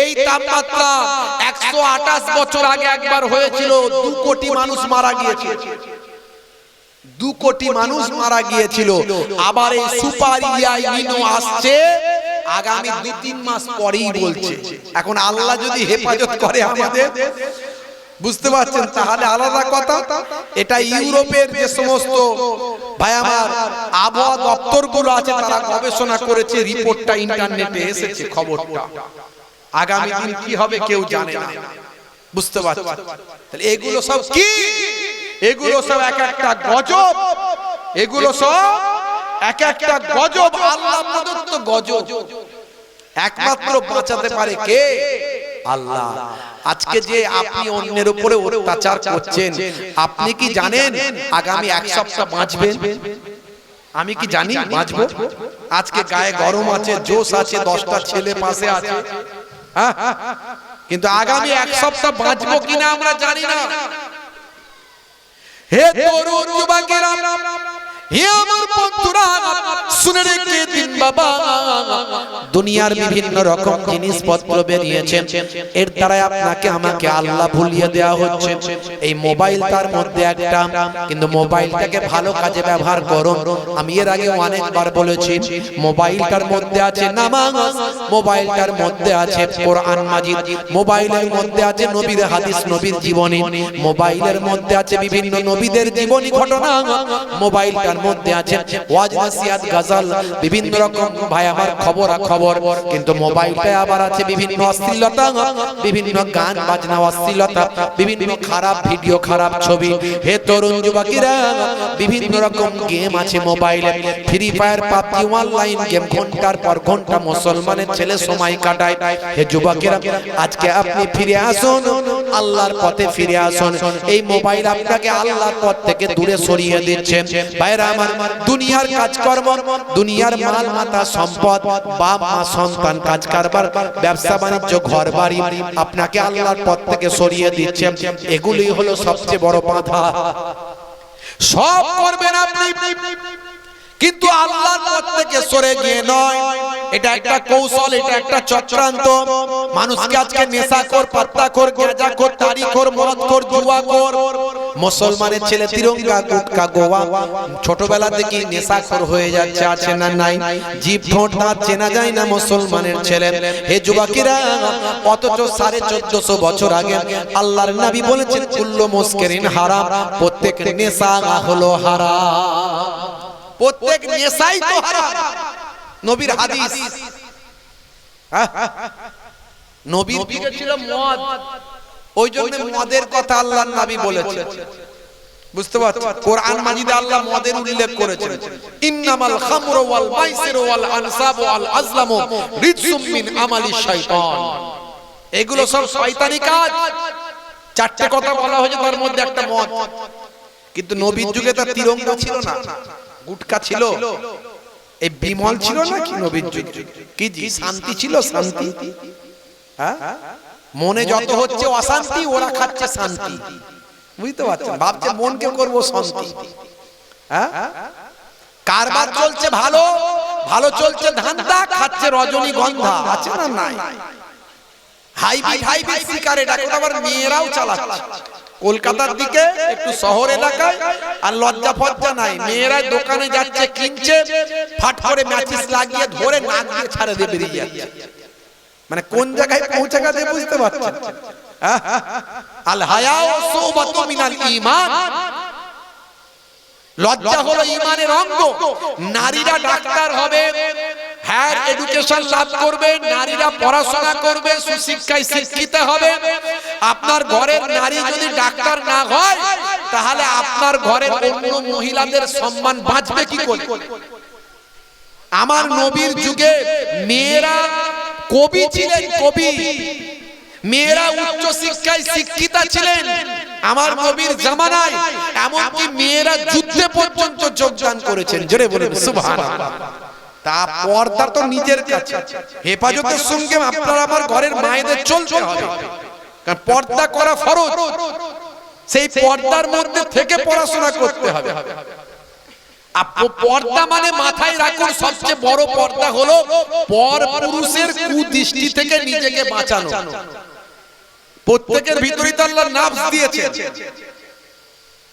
এই তাপমাত্রা 128 বছর আগে একবার হয়েছিল, 2 কোটি মানুষ মারা গিয়েছিল। 2 কোটি মানুষ মারা গিয়েছিল। আবার এই সুপার ইলিনো আসছে আগামী 2-3 মাস পরেই বলছে। এখন আল্লাহ যদি হেফাজত করে আমাদের, বুঝতে পারছেন, তাহলে আলাদা কথা। এটা ইউরোপের যে সমস্ত ভাই আমার আবহাওয়া দপ্তরগুলো আছে তারা গবেষণা করেছে, রিপোর্টটা ইন্টারনেটে এসেছে, খবরটা। আগামী দিন কি হবে কেউ জানে না, বুঝতে পারছেন। তাহলে এগুলো সব কি? এগুলো সব এক একটা গজব, এগুলো সব এক একটা গজব, আল্লাহ প্রদত্ত গজব। একমাত্র বাঁচাতে পারে কে? আল্লাহ। আজকে যে আপনি অন্যের উপরে অত্যাচার করছেন, আপনি কি জানেন আগামী 1 সপ্তাহ বাঁচবেন? আমি কি জানি বাঁচবো? আজকে গায়ে গরম আছে, জোশ আছে, 10টা ছেলে পাশে আছে, হ্যাঁ, কিন্তু আগামী 1 সপ্তাহ বাঁচবো কিনা আমরা জানি না। হে তরুণ যুবকেরা, হে আমার বন্ধুরা, শুনে রেখে দিন বাবা, দুনিয়ার বিভিন্ন রকম জিনিসপত্র বেরিয়েছে, এর দ্বারা আপনাকে আমাকে আল্লাহ ভুলিয়ে দেওয়া হচ্ছে। এই মোবাইল তার মধ্যে একটা, কিন্তু মোবাইলটাকে ভালো কাজে ব্যবহার করুন। আমি এর আগে অনেকবার বলেছি, মোবাইলটার মধ্যে আছে নামাজ, মোবাইলটার মধ্যে আছে কোরআন মাজিদ, মোবাইলের মধ্যে আছে নবীর হাদিস, নবীর জীবনী, মোবাইলের মধ্যে আছে বিভিন্ন নবীদের জীবনী ঘটনা, মোবাইলটার মধ্যে আছে ওয়াজ নসিহত গজল, বিভিন্ন রকম ভাই আমার খবর। কিন্তু মোবাইলটায় আবার আছে বিভিন্ন অশ্লীলতা, বিভিন্ন গান বাজনা অশ্লীলতা, বিভিন্ন খারাপ ভিডিও, খারাপ ছবি। হে তরুণ যুবকেরা, বিভিন্ন রকম গেম আছে মোবাইলে, free fire, PUBG, online game, ঘন্টার পর ঘন্টা মুসলমানের ছেলে সময় কাটায়। হে যুবকেরা, আজকে আপনি ফিরে আসুন, আল্লাহর পথে ফিরে আসুন। এই মোবাইল আপনাকে আল্লাহর পথ থেকে দূরে সরিয়ে দিচ্ছে। ভাইরা আমার, দুনিয়ার কাজকর্ম, দুনিয়ার মাল মাতা সম্পদ, বাপ মা সন্তান, কাজ কারবার, ব্যবসা বাণিজ্য, ঘর বাড়ি আপনাকে আল্লাহর পথ থেকে সরিয়ে দিচ্ছে। এগুলি হলো সবচেয়ে বড় বাধা। সব করবেন আপনি, কিন্তু আল্লাহর পথ থেকে সরে গিয়ে নয়। এটা একটা কৌশল, এটা একটা চক্রান্ত। মানুষকে আজকে নেশাখোর, পাত্তাখোর, গাঁজাখোর, তারিখোর, মদখোর, জুয়াখোর, মুসলমানের ছেলে তিরঙ্গা, গুটকা, গোয়া, ছোটবেলা থেকে নেশাখোর হয়ে যাচ্ছে, আছে না নাই? জিভ ঠোঁট দাঁত চেনা যায় না মুসলমানের ছেলে। হে যুবকেরা, অথচ 1450 বছর আগে আল্লাহর নবী বলেছেন, কুল্লু মুসকিরিন হারাম, প্রত্যেক নেশা হলো হারাম, প্রত্যেক নেশাই তো হারাম। নবীর হাদিস, নবীর দিকে ছিল মদ, ওই জন্য মদের কথা আল্লাহর নবী বলেছেন, বুঝতে পারছেন? কোরআন মাজিদে আল্লাহ মদের উল্লেখ করেছেন, ইন্নামাল খামরু ওয়াল মাইসিরু ওয়াল আনসাবু ওয়াল আজলামু রিজসুম মিন আমালিশ শাইতান। এগুলো সব শয়তানি কাজ। 4টে কথা বলা হয়েছে, তার মধ্যে একটা মদ। কিন্তু নবীর যুগে তার তিরঙ্গা ছিল না, গুটকা ছিল, এই বিমল ছিল না কি নবীর যুগে? কি জি শান্তি ছিল, শান্তি। হ্যাঁ, মনে যত হচ্ছে অশান্তি, ওরা খাচ্ছে শান্তি, বুঝতে পারছেন? ভাবছে মনকে করব শান্তি। হ্যাঁ, কারবার চলছে ভালো, ভালো চলছে ধান্দা, খাচ্ছে রজনীগন্ধা, আছে না নাই? হাইব্রিড সিগারেট এখন আবার মেয়েরাও চালাচ্ছে। কলকাতার দিকে একটু শহর এলাকায় আর লজ্জা ফজ্জা নাই, মেয়েরা দোকানে যাচ্ছে, কিনছে, ফাট করে ম্যাচিস লাগিয়ে ধরে নাক দিয়ে ছাড়ে দিয়ে বেরিয়ে যাচ্ছে। মানে কোন জায়গায় পৌঁছে গেছে বুঝতে পারছেন? আল হায়াউ সুবাতু মিনাল ঈমান, লজ্জা হলো ঈমানের অঙ্গ। নারীরা ডাক্তার হবে, হায়ার এডুকেশন লাভ করবে, নারীরা পড়াশোনা করবে, সুশিক্ষায় শিক্ষিত হবে। আপনার ঘরের নারী যদি ডাক্তার না হয়, তাহলে আপনার ঘরের অন্য মহিলাদের সম্মান বাঁচবে কি করে? আমার নবীর যুগে মেয়েরা কবি ছিলেন, কবি, মেয়েরা উচ্চ শিক্ষায় শিক্ষিতা ছিলেন। আমার নবীর জামানায় এমনকি মেয়েরা যুদ্ধে পর্যন্ত যোগদান করেছেন। জোরে বলুন সুবহানাল্লাহ। তা পর্দা তো নিজের কাছে, হেফাজতের সঙ্গে আপনার আমার ঘরের মায়েদের চলতে হবে, কারণ পর্দা করা ফরজ। সেই পর্দার মধ্যে থেকে পড়াশোনা করতে হবে। পর্দা মানে মাথায় রাখুন সবচেয়ে বড় পর্দা হলো পর পুরুষের কুদৃষ্টি থেকে নিজেকে বাঁচানো। প্রত্যেকের ভিতরে তো আল্লাহ নাফস দিয়েছে,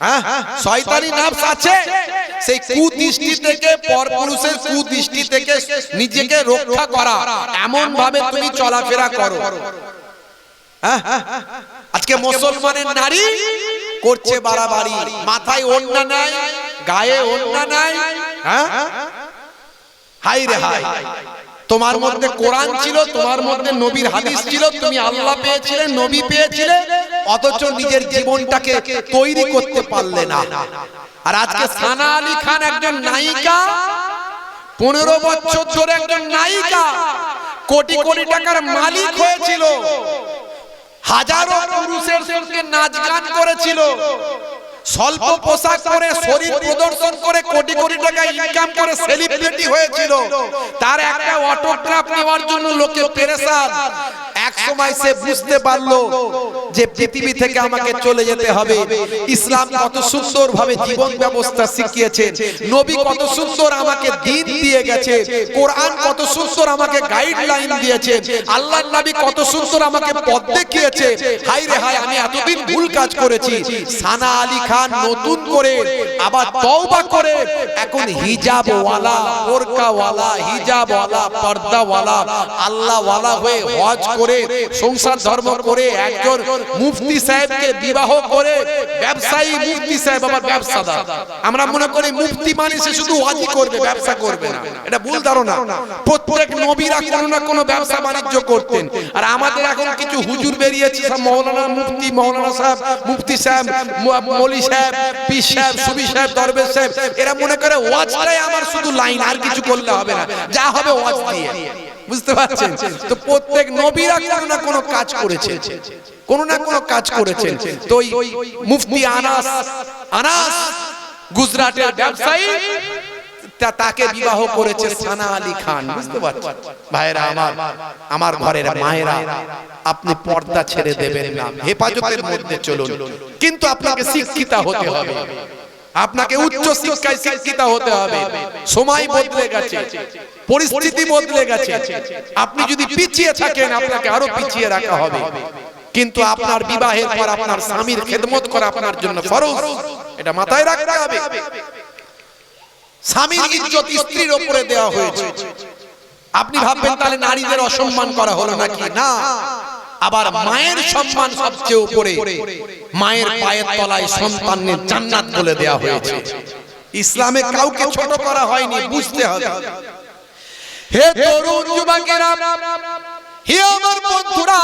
হ্যাঁ শয়তানি নাফস আছে, সেই কুদৃষ্টি থেকে পরপুরুষের কুদৃষ্টি থেকে নিজেকে রক্ষা করা এমন ভাবে তুমি চলাফেরা করো। আজকে মুসলমানের নারী করছে বাড়াবাড়ি, মাথায় ওড়না নাই, গায়ে ওড়না নাই, হাই রে হাই। তোমার মধ্যে কোরআন ছিল, তোমার মধ্যে নবীর হাদিস ছিল, তুমি আল্লাহ পেয়েছিলে, নবী পেয়েছিলে, অথচ নিজের জীবনটাকে তৈরি করতে পারলে না। আর আজকে সানা আলী খান একজন নায়িকা, 15 বছর ধরে একজন নায়িকা, কোটি কোটি টাকার মালিক হয়েছিল, হাজারো পুরুষের সঙ্গে নাচ গান করেছিল, স্বল্প পোশাক পরে শরীর প্রদর্শন করে কোটি কোটি টাকা ইনকাম করে সেলিব্রিটি হয়েছিল। তার একটা অটোগ্রাফ নেওয়ার জন্য লোকে পেরেশান। এক সময় সে বুঝতে পারলো যে পৃথিবী থেকে আমাকে চলে যেতে হবে। ইসলাম কত সুন্দর ভাবে জীবন ব্যবস্থা শিখিয়েছেন, নবী কত সুন্দর আমাকে দ্বীন দিয়ে গেছে, কোরআন কত সুন্দর আমাকে গাইডলাইন দিয়েছে, আল্লাহর নবী কত সুন্দর আমাকে পথ দেখিয়েছে। হায় রে হায়, আমি এতদিন ভুল কাজ করেছি। সানা আলী খান নতুন করে আবার তওবা করে এখন হিজাবওয়ালা, বোরকাওয়ালা, হিজাবওয়ালা, পর্দাওয়ালা, আল্লাহওয়ালা হয়ে হজ করে সংসার ধর্ম করে একজন মুফতি সাহেবকে বিবাহ করে, ব্যবসায়ী মুফতি সাহেব আবার ব্যবসাদার। আমরা মনে করি মুফতি মানে সে শুধু ওয়াজি করবে, ব্যবসা করবে না, এটা ভুল ধারণা। প্রত্যেক নবীরা কোনো না কোনো ব্যবসা বাণিজ্য করতেন। আর আমাদের এখন কিছু হুজুর বেরিয়েছে, সব মৌলানা মুফতি, মৌলানা সাহেব, মুফতি সাহেব, মৌলী সাহেব, পীর সাহেব, সুবি সাহেব, দরবেশ সাহেব, এরা মনে করে ওয়াজটাই আমার শুধু লাইন, আর কিছু করলে হবে না, যা হবে ওয়াজ দিয়ে। বুঝতে পারছেন তো? প্রত্যেক নবীরা কোনো না কোনো কাজ করেছে, কোনো না কোনো কাজ করেছেন। তো মুফতি আনাস গুজরাটের ব্যবসায়ী, তাকে বিবাহ করেছে সানা আলী খান। বুঝতে পারছেন ভাইরা আমার ঘরের মায়েরা, আপনি পর্দা ছেড়ে দেবেন না, হেফাজতের মধ্যে চলুন, কিন্তু আপনাকে শিক্ষিত হতে হবে, আপনাকে উচ্চ শিক্ষায় শিক্ষিত হতে হবে। সময় বদলে গেছে, পরিস্থিতি বদলে গেছে। আপনি যদি পিছিয়ে থাকেন, আপনাকে আরো পিছিয়ে রাখা হবে। কিন্তু আপনার বিবাহের পর আপনার স্বামীর খেদমত করা আপনার জন্য ফরজ, এটা মাথায় রাখতে হবে। স্বামীর ইজ্জত স্ত্রীর উপরে দেওয়া হয়েছে। আপনি ভাববেন তাহলে নারীদের অসম্মান করা হলো নাকি? না, আবার মায়ের সম্মান সবচেয়ে উপরে। মায়ের পায়ের তলায় সন্তানের জান্নাত বলে দেওয়া হয়েছে। ইসলামে কাউকে ছোট করা হয়নি, বুঝতে হবে। হে তরুণ যুবকেরা, হে আমার বন্ধুরা,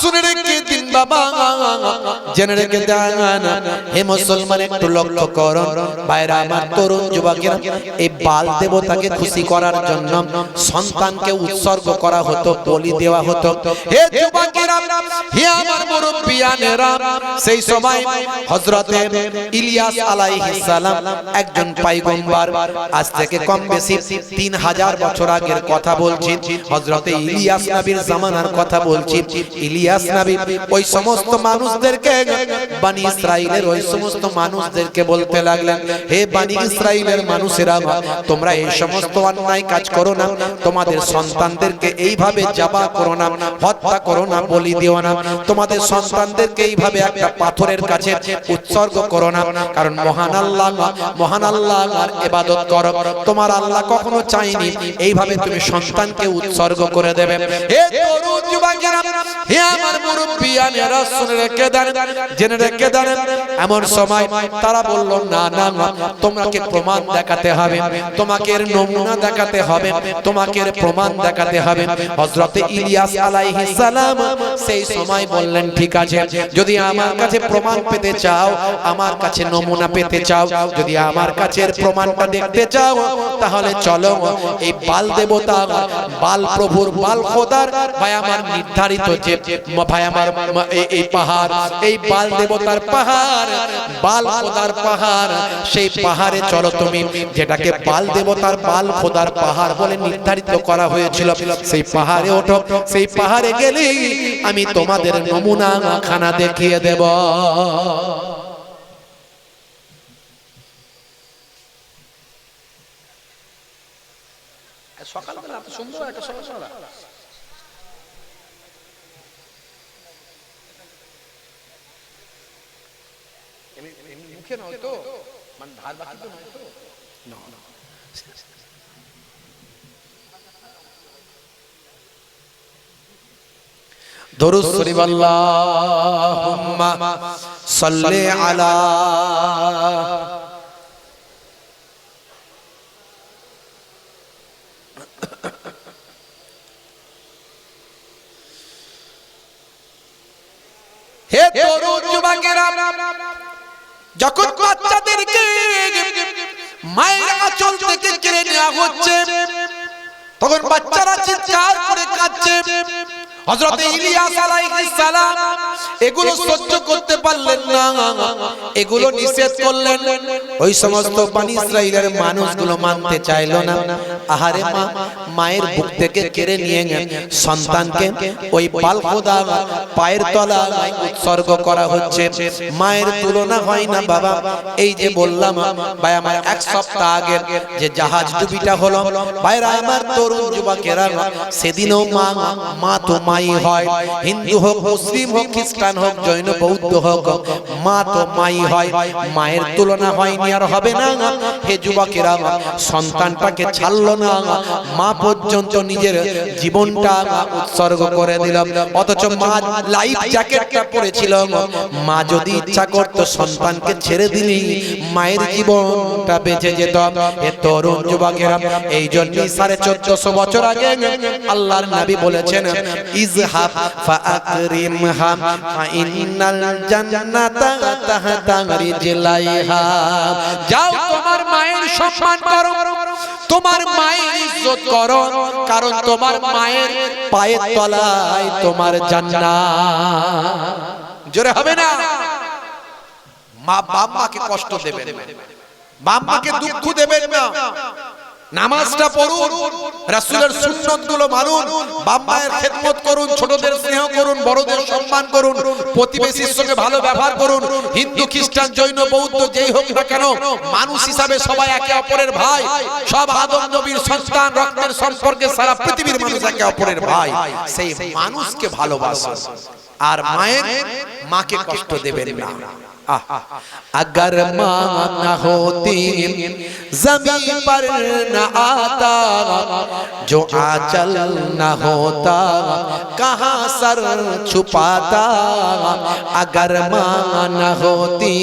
শুনে রেখে দিন বাবা, জেনে রেখে দেন। হে মুসলমান, একটু লক্ষ্য করুন ভাইরা আমার, তরুণ যুবকেরা, এই বাল দেবতাকে খুশি করার জন্য সন্তানকে উৎসর্গ করা হতো, বলি দেওয়া হতো। হে যুবকেরা, হে আমার মুরব্বিয়ানেরা, সেই সময় হযরতে ইলিয়াস আলাইহিস সালাম একজন পয়গম্বর, আজ থেকে কম বেশি 3000 বছর আগের কথা বলছি। হযরতে ইলিয়াস নবীর জামানার কথা বলছি। ইলিয়াস নবী ওই সমস্ত মানুষদেরকে, বনি ইসরাইলের ওই সমস্ত মানুষদেরকে বলতে লাগলেন, হে বনি ইসরাইলের মানুষেরা, তোমরা এই সমস্ত অন্যায় কাজ করো না, তোমাদের সন্তানদেরকে এইভাবে জবাহ করো না, হত্যা করো না, বলি দিও না, তোমাদের সন্তানদেরকে এইভাবে একটা পাথরের কাছে উৎসর্গ করো না, কারণ মহান আল্লাহর ইবাদত করো। তোমার আল্লাহ কখনো চাইনি এইভাবে তুমি সন্তানকে উৎসর্গ করে দেবে। হে তরুণ যুবকেরা, হে আমার মুরব্বিয়ানেরা, শুনে রেখে দেন, জেনে রেখে দেন। এমন সময় তারা বলল, না না না, তোমাকে প্রমাণ দেখাতে হবে, তোমাকে এর নমুনা দেখাতে হবে, তোমাকে এর প্রমাণ দেখাতে হবে। হযরতে ইলিয়াস আলাইহিস সালাম সেই সময় বললেন, ঠিক আছে, যদি আমার কাছে প্রমাণ পেতে চাও, আমার কাছে নমুনা পেতে চাও, যদি আমার কাছে এর প্রমাণটা দেখতে চাও, তাহলে চলো এই বাল দেবতা, বাল প্রভুর, বাল খোদার ভাই আমার নির্ধারিত যে ভাই আমার এই পাহাড়, এই বাল দেবতার পাহাড়, বাল খোদার পাহাড়, সেই পাহাড়ে চলো তুমি, যেটাকে বাল দেবতার, বাল খোদার পাহাড় বলে নির্ধারিত করা হয়েছিল। সেই পাহাড়ে ওঠো, সেই পাহাড়ে গেলেই আমি তোমাদের নমুনা খানা দেখিয়ে দেব। সকালবেলা এত সুন্দর একটা সকালবেলা মুখে নয় তো, মানে ধার বাকি তো নয় তো, না না। দরুদ শরীফ আল্লাহুম্মা সাল্লি আলা হে তরুণ যুবকেরা, যখন বাচ্চাদেরকে মায়ের আঁচল থেকে কেড়ে নেওয়া হচ্ছে তখন বাচ্চারা চিৎকার করে কাঁদছে। হযরত ইলিয়াস আলাইহিস সালাম এগুলো সহ্য করতে পারলেন না, এগুলো নিষেধ করলেন। ওই সমস্ত বনি ইসরাইলের মানুষগুলো মানতে চাইলো না। আহারে মা, মায়ের বুক থেকে কেড়ে নিয়ে সন্তানকে ওই বালখোদা পায়ের তলায় উৎসর্গ করা হচ্ছে। মায়ের তুলনা হয় না বাবা। এই যে বললাম ভাই আমার, এক সপ্তাহ আগে যে জাহাজ ডুবিটা হলো ভাইরা আমার, তরুণ যুবকেরা, সেদিনও মা তো মাই হয়। হিন্দু হোক, মুসলিম হোক, খ্রিস্টান হোক, জৈন বৌদ্ধ হোক, মা তো মাই হয়। মায়ের তুলনা হয়নি আর হবে না। হে যুবকেরা, সন্তানটাকে ছাড়লো না, মা পর্যন্ত নিজের জীবনটা উৎসর্গ করে দিল। অথচ মা লাইফ জ্যাকেটটা পরেছিল। মা যদি ইচ্ছা করত সন্তানকে ছেড়ে দিলি মায়ের জীবনটা বেঁচে যেত। হে তরুণ যুবকেরা, এই জন্য 1450 বছর আগে আল্লাহর নবী বলেছেন, ইজহাব ফাআকরিমহা ফাইন্নাল জান্নাতা তাহতা রিজলাইহা। যাও তোমার মায়ের সম্মান করো, তোমার মায়ের ইজ্জত করো, কারণ তোমার মায়ের পায়ের তলায় তোমার জান্নাত। জোরে হবে না? মা বাপ মাকে কষ্ট দেবেন, বাপ মাকে দুঃখ দেবেন না। নামাজটা পড়ুন, রাসূলের সুন্নতগুলো মানুন, বাপ মায়ের খেদমত করুন, ছোটদের স্নেহ করুন, বড়দের সম্মান করুন, প্রতিবেশীর সঙ্গে ভালো ব্যবহার করুন। হিন্দু, খ্রিস্টান, জৈন, বৌদ্ধ যেই হোক না কেন, মানুষ হিসাবে সবাই একে অপরের ভাই। সব আদম নবীর সন্তান, রক্তের সম্পর্কে সারা পৃথিবীর মানুষ একে অপরের ভাই। সেই মানুষকে ভালোবাসুন আর মাকে কষ্ট দেবেন না। अगर माँ न होती ज़मीन पर न आता, जो आंचल न होता कहाँ सर छुपाता। अगर माँ न होती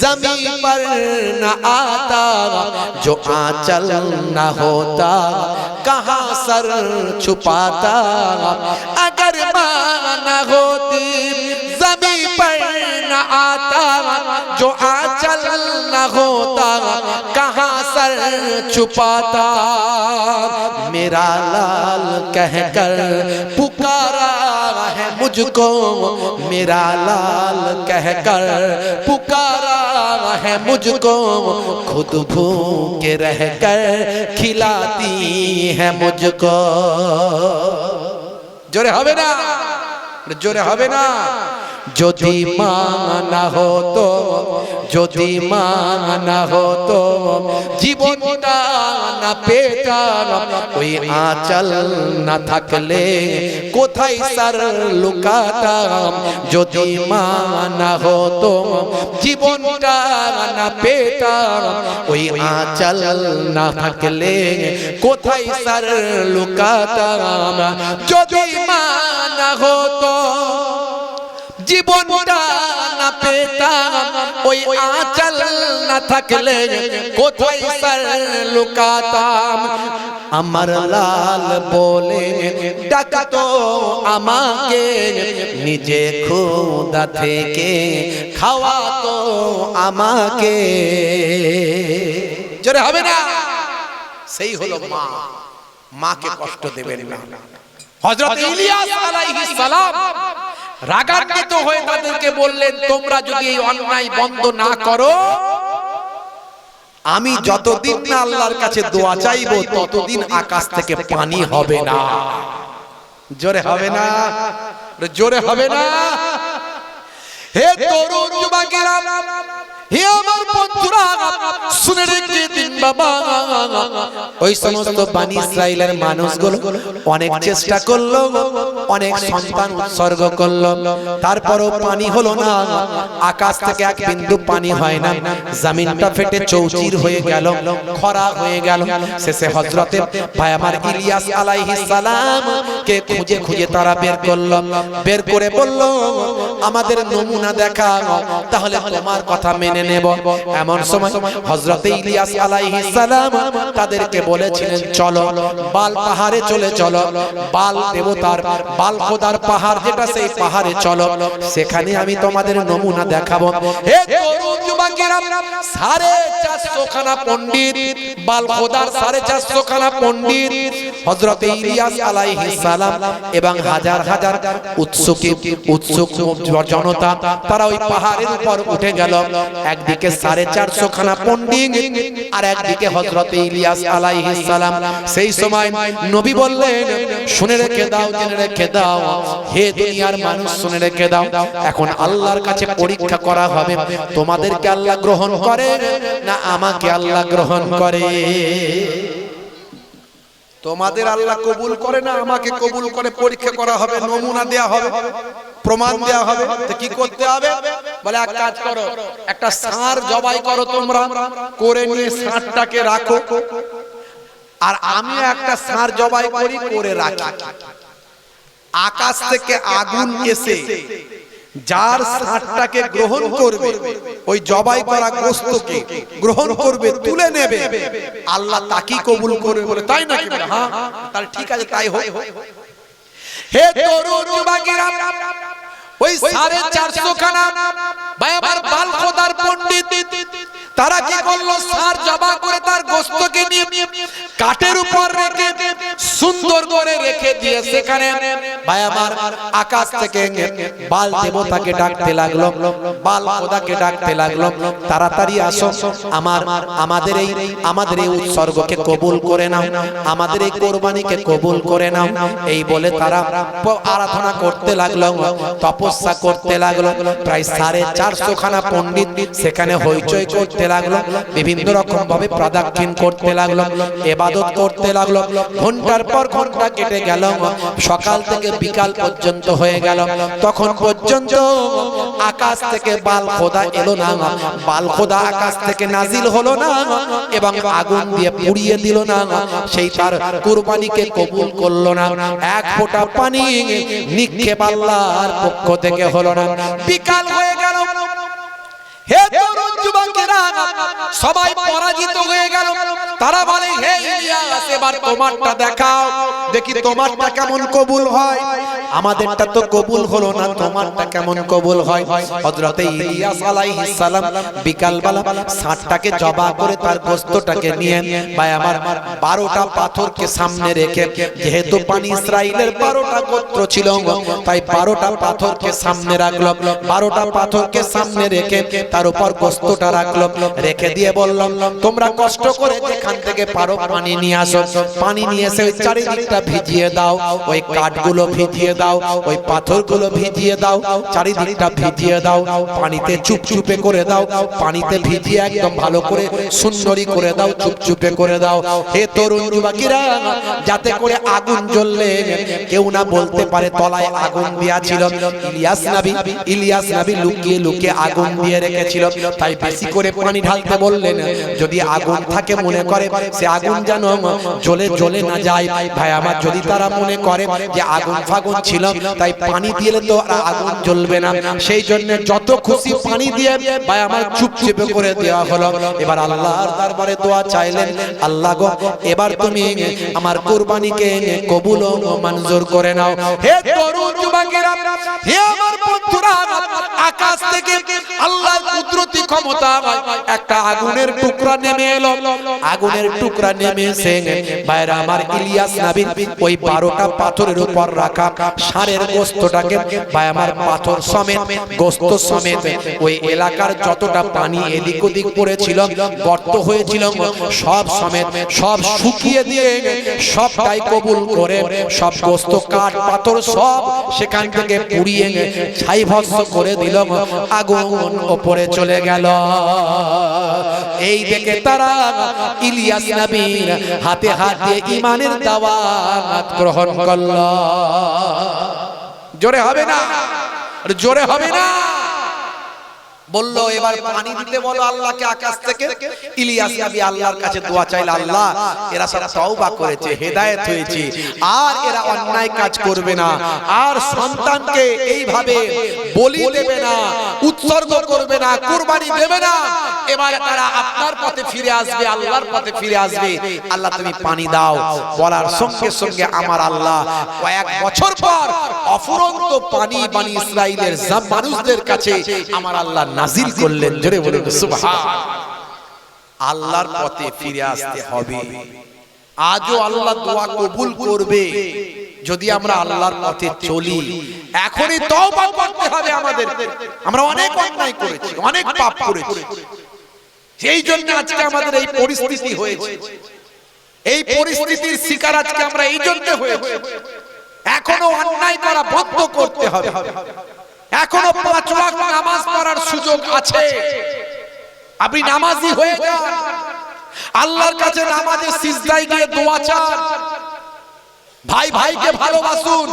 ज़मीन पर न आता, जो आंचल न होता कहाँ सर छुपाता। अगर माँ न होती ज़मीन पर न आता, जो आंचल न होता कहाँ सर छुपाता। मेरा लाल कहकर पुकारा है मुझको, मेरा लाल कहकर पुकारा है मुझको, खुद भूखे रहकर खिलाती है मुझको। जोरे হবে না, जोरे হবে না। যদি মা না হতো, যদি মা না হতো, জীবনটা না পেতাম। ওই আঁচল না থাকলে কোথায় সার লুকাতাম। যদি মা না হতো, জীবনটা না পেতাম। ওই আঁচল না থাকলে কোথায় সার লুকাতাম। যদি মা না হতো, জীবনটা না পেতাম। ওই আঁচল না থাকলে কোথায় সর লুকাতাম। আমার লাল বলে ডাকতো আমাকে, নিজে খোদা থেকে খাওয়াতো আমাকে। জোরে হবে না? সেই হলো মা। মাকে কষ্ট দেবেন না। হযরত ইলিয়াস আলাইহিস সালাম রাগান্বিত হয়ে তাদেরকে বললেন, তোমরা যদি এই অন্যায় বন্ধ না করো, আমি যতদিন না আল্লাহর কাছে দোয়া চাইবো ততদিন আকাশ থেকে পানি হবে না। জোরে হবে না? জোরে হবে না? হে তরুণ যুবকেরা, হে আমার বন্ধুরা শুনে রেখে দিন বাবা, ওই সমস্ত বনি ইসরাইলের মানুষগুলো অনেক চেষ্টা করলো, অনেক সন্তান উৎসর্গ করলো, তারপরও পানি হলো না। আকাশ থেকে এক বিন্দু পানি হয় না, জমিনটা ফেটে চৌচির হয়ে গেল, খরা হয়ে গেল। শেষে হযরতে ভাই আমার ইলিয়াস আলাইহিস সালাম কে খুঁজে খুঁজে তারা বের করলো, বের করে বলল আমাদের নমুনা দেখাও, তাহলে তোমার কথা মেনে নেব। এমন সময় হযরতে ইলিয়াস আলাইহিস সালাম তাদেরকে বলেছিলেন চলো বাল পাহাড়ে চলে চলো, বাল দেবতার বাল খোদার পাহাড় যেটা, সেই পাহাড়ে চলো, সেখানে আমি তোমাদের নমুনা দেখাবো। হে তরুণ যুবকেরা, 450 খানা পণ্ডিত, বাল খোদার 450 খানা পণ্ডিত, হযরতে ইলিয়াস আলাইহিস সালাম এবং হাজার হাজার উৎসুক জনতা, তারা ওই পাহাড়ের উপর উঠে গেল। একদিকে 450 খানা পণ্ডিত আর একদিকে হযরতে ইলিয়াস আলাইহিস সালাম। সেই সময় নবী বললেন শুনে রেখে দাও, জেনে রেখে দাও, হে দুনিয়ার মানুষ শুনে রেখে দাও, এখন আল্লাহর কাছে পরীক্ষা করা হবে, তোমাদেরকে আল্লাহ গ্রহণ করে না আমাকে আল্লাহ গ্রহণ করে। তোমাদের আল্লাহ কবুল করে না আমাকে কবুল করে, পরীক্ষা করা হবে, নমুনা দেয়া হবে, প্রমাণ দেয়া হবে। তো কি করতে হবে? বলে এক কাজ করো, একটা ষাঁড় জবাই করো তোমরা, করে নিয়ে ষাঁড়টাকে রাখো, আর আমি একটা ষাঁড় জবাই করি, করে রাখি। আকাশ থেকে আগুন এসে যার ষাঁড়টাকে গ্রহণ করবে, ওই জবাই করা গোশতকে গ্রহণ করবে, তুলে নেবে, আল্লাহ তাকে কবুল করবে। বলে তাই নাকি? হ্যাঁ, তাহলে ঠিক আছে, তাই হোক। হে তরুণ যুবকেরা, ওই 450 খানা ভাই আমার বাল খোদার পণ্ডিত, তারা কি করলো? ষাঁড় জবাই করে তার গোশতকে নিয়ে কাঠের উপর রেখে সুন্দর করে রেখে দিয়ে সেখানে ভাই আমার আকাশ থেকে বাল দেবতাকে ডাকতে লাগলো, বাল খোদাকে ডাকতে লাগলো, তাড়াতাড়ি আসো, আমাদের এই উৎসর্গকে কবুল করে নাও, আমাদের এই কোরবানিকে কবুল করে নাও। এই বলে তারা আরাধনা করতে লাগলো, তপস্যা করতে লাগলো। প্রায় 450 খানা পণ্ডিত সেখানে হইচই করতে লাগলো, বিভিন্ন রকম ভাবে প্রদক্ষিণ করতে লাগলো, ইবাদত করতে লাগলো। ঘন্টার পর ঘন্টা কেটে গেল, সকাল থেকে বিকাল পর্যন্ত হয়ে গেল, তখন পর্যন্ত আকাশ থেকে বাল খোদা এলো না, বাল খোদা আকাশ থেকে নাজিল হলো না এবং আগুন দিয়ে পুড়িয়ে দিল না, সেই তার কুরবানিকে কবুল করলো না। এক ফোঁটা পানি নিক্ষেপ আল্লাহর পক্ষ থেকে হলো না। বিকাল হয়ে গেল, হে তরুণ যুবকেরা, সবাই পরাজিত হয়ে গেল। তারা বলে হে ইলিয়াস, এবার তোমারটা দেখাও, দেখি তোমারটা কেমন কবুল হয়। আমাদেরটা তো কবুল হলো না, তোমারটা কেমন কবুল হয়। হযরতে ইলিয়াস আলাইহিস সালাম বিকালবেলা ষাঁড়টাকে জবাই করে তার গোশতটাকে নিয়ে ভাই আমার 12টা পাথরকে সামনে রেখে, যেহেতু বনি ইসরাইলের 12টা গোত্র ছিল, তাই 12টা পাথরকে সামনে রাখলো। 12টা পাথরকে সামনে রেখে তার উপর গোশতটা রাখলো, রেখে দিয়ে বললাম তোমরা কষ্ট করে যেখান থেকে পারো পানি নিয়ে আসো, পানি নিয়ে এসে ওই চারিদিকটা ভিজিয়ে দাও, ওই কাঠগুলো ভিজিয়ে দাও, ওই পাথরগুলো ভিজিয়ে দাও, চারিদিকটা ভিজিয়ে দাও, পানিতে চুপচুপে করে দাও, পানিতে ভিজিয়ে একদম ভালো করে সুন্দরী করে দাও, চুপচুপে করে দাও। হে তরুণ যুবকেরা, যাতে করে আগুন জ্বললে কেউ না বলতে পারে তলায় আগুন দেয়া ছিল। ইলিয়াস নবী লুকিয়ে লুকিয়ে আগুন দিয়ে রেখেছিল, তাই বেশি করে পানি ঢালতে বললেন, যদি আগুন থাকে মনে করে সে আগুন যেন জ্বলে জ্বলে না যায়। ভাই আমার, যদি তারা মনে করে যে আগুন ফাগুন ছিল তাই পানি দিলে তো আগুন জ্বলবে না, সেই জন্য যত খুশি পানি দিয়ে ভাই আমার চুপচুপে করে দেওয়া হলো। এবার আল্লাহর দরবারে দোয়া চাইলেন, আল্লাহ গো, এবার তুমি আমার কুরবানিকে কবুল ও মঞ্জুর করে নাও। হে তরুণ যুবকেরা, হে আমার বন্ধুরা, আকাশ থেকে আল্লাহর কুদরতি ক্ষমতা একটা আগুনের টুকরা নেমে এলো। আগুনের টুকরা নেমে এসে ভাইরা আমার ইলিয়াস নবীর ওই 12টা পাথরের উপর রাখা ষাঁড়ের গোশতটাকে ভাই আমার পাথর সমেত, গোশত সমেত, ওই এলাকার যতটা পানি এদিক ওদিক পড়েছিল, গর্ত হয়েছিল, সব সমেত সব শুকিয়ে দিয়ে সবটাই কবুল করে সব গোশত, কাঠ, পাথর সব সেখান থেকে পুড়িয়ে ছাই ভস্ম করে দিল। আগুন উপরে চলে গেল। গেল। এই দেখে তারা ইলিয়াস নবীর হাতে হাতে ঈমানের দাওয়াত গ্রহণ করল। জোরে হবে না, জোরে হবে না। বলল এবার পানি দিতে বলো আল্লাহকে আকাশ থেকে। ইলিয়াস নবী আল্লাহর কাছে দোয়া চাইল, আল্লাহ এরা সব তওবা করেছে, হেদায়েত হয়েছে, আর এরা অন্যায় কাজ করবে না, আর সন্তানকে এইভাবে বলি দেবে না, উৎসর্গ করবে না, কুরবানি দেবে না, এবার তারা আপনার পথে ফিরে আসবে, আল্লাহর পথে ফিরে আসবে। আল্লাহ তুমি পানি দাও। বলার সঙ্গে সঙ্গে আমার আল্লাহ কয়েক বছর পর অফুরন্ত পানি বনি ইসরাইলের সব মানুষদের কাছে আমার আল্লাহ নাজিল করলেন। জোরে বলুন সুবহান। আল্লাহর পথে ফিরে আসতে হবে। আজও আল্লাহ দোয়া কবুল করবে যদি আমরা আল্লাহর পথে চলি। এখনই তওবা করতে হবে আমাদের। আমরা অনেক অন্যায় করেছি, অনেক পাপ করেছি, সেই জন্য আজকে আমাদের এই পরিস্থিতি হয়েছে। এই পরিস্থিতির শিকার আজকে আমরা এই জন্য হয়েছি। এখনো অন্যায় করা বন্ধ করতে হবে। এখনো 5 ওয়াক্ত নামাজ পড়ার সুযোগ আছে। আপনি নামাজি হয়ে যান, আল্লাহর কাছে নামাজে সিজদায় গিয়ে দোয়া চান। ভাই ভাইকে ভালোবাসুন,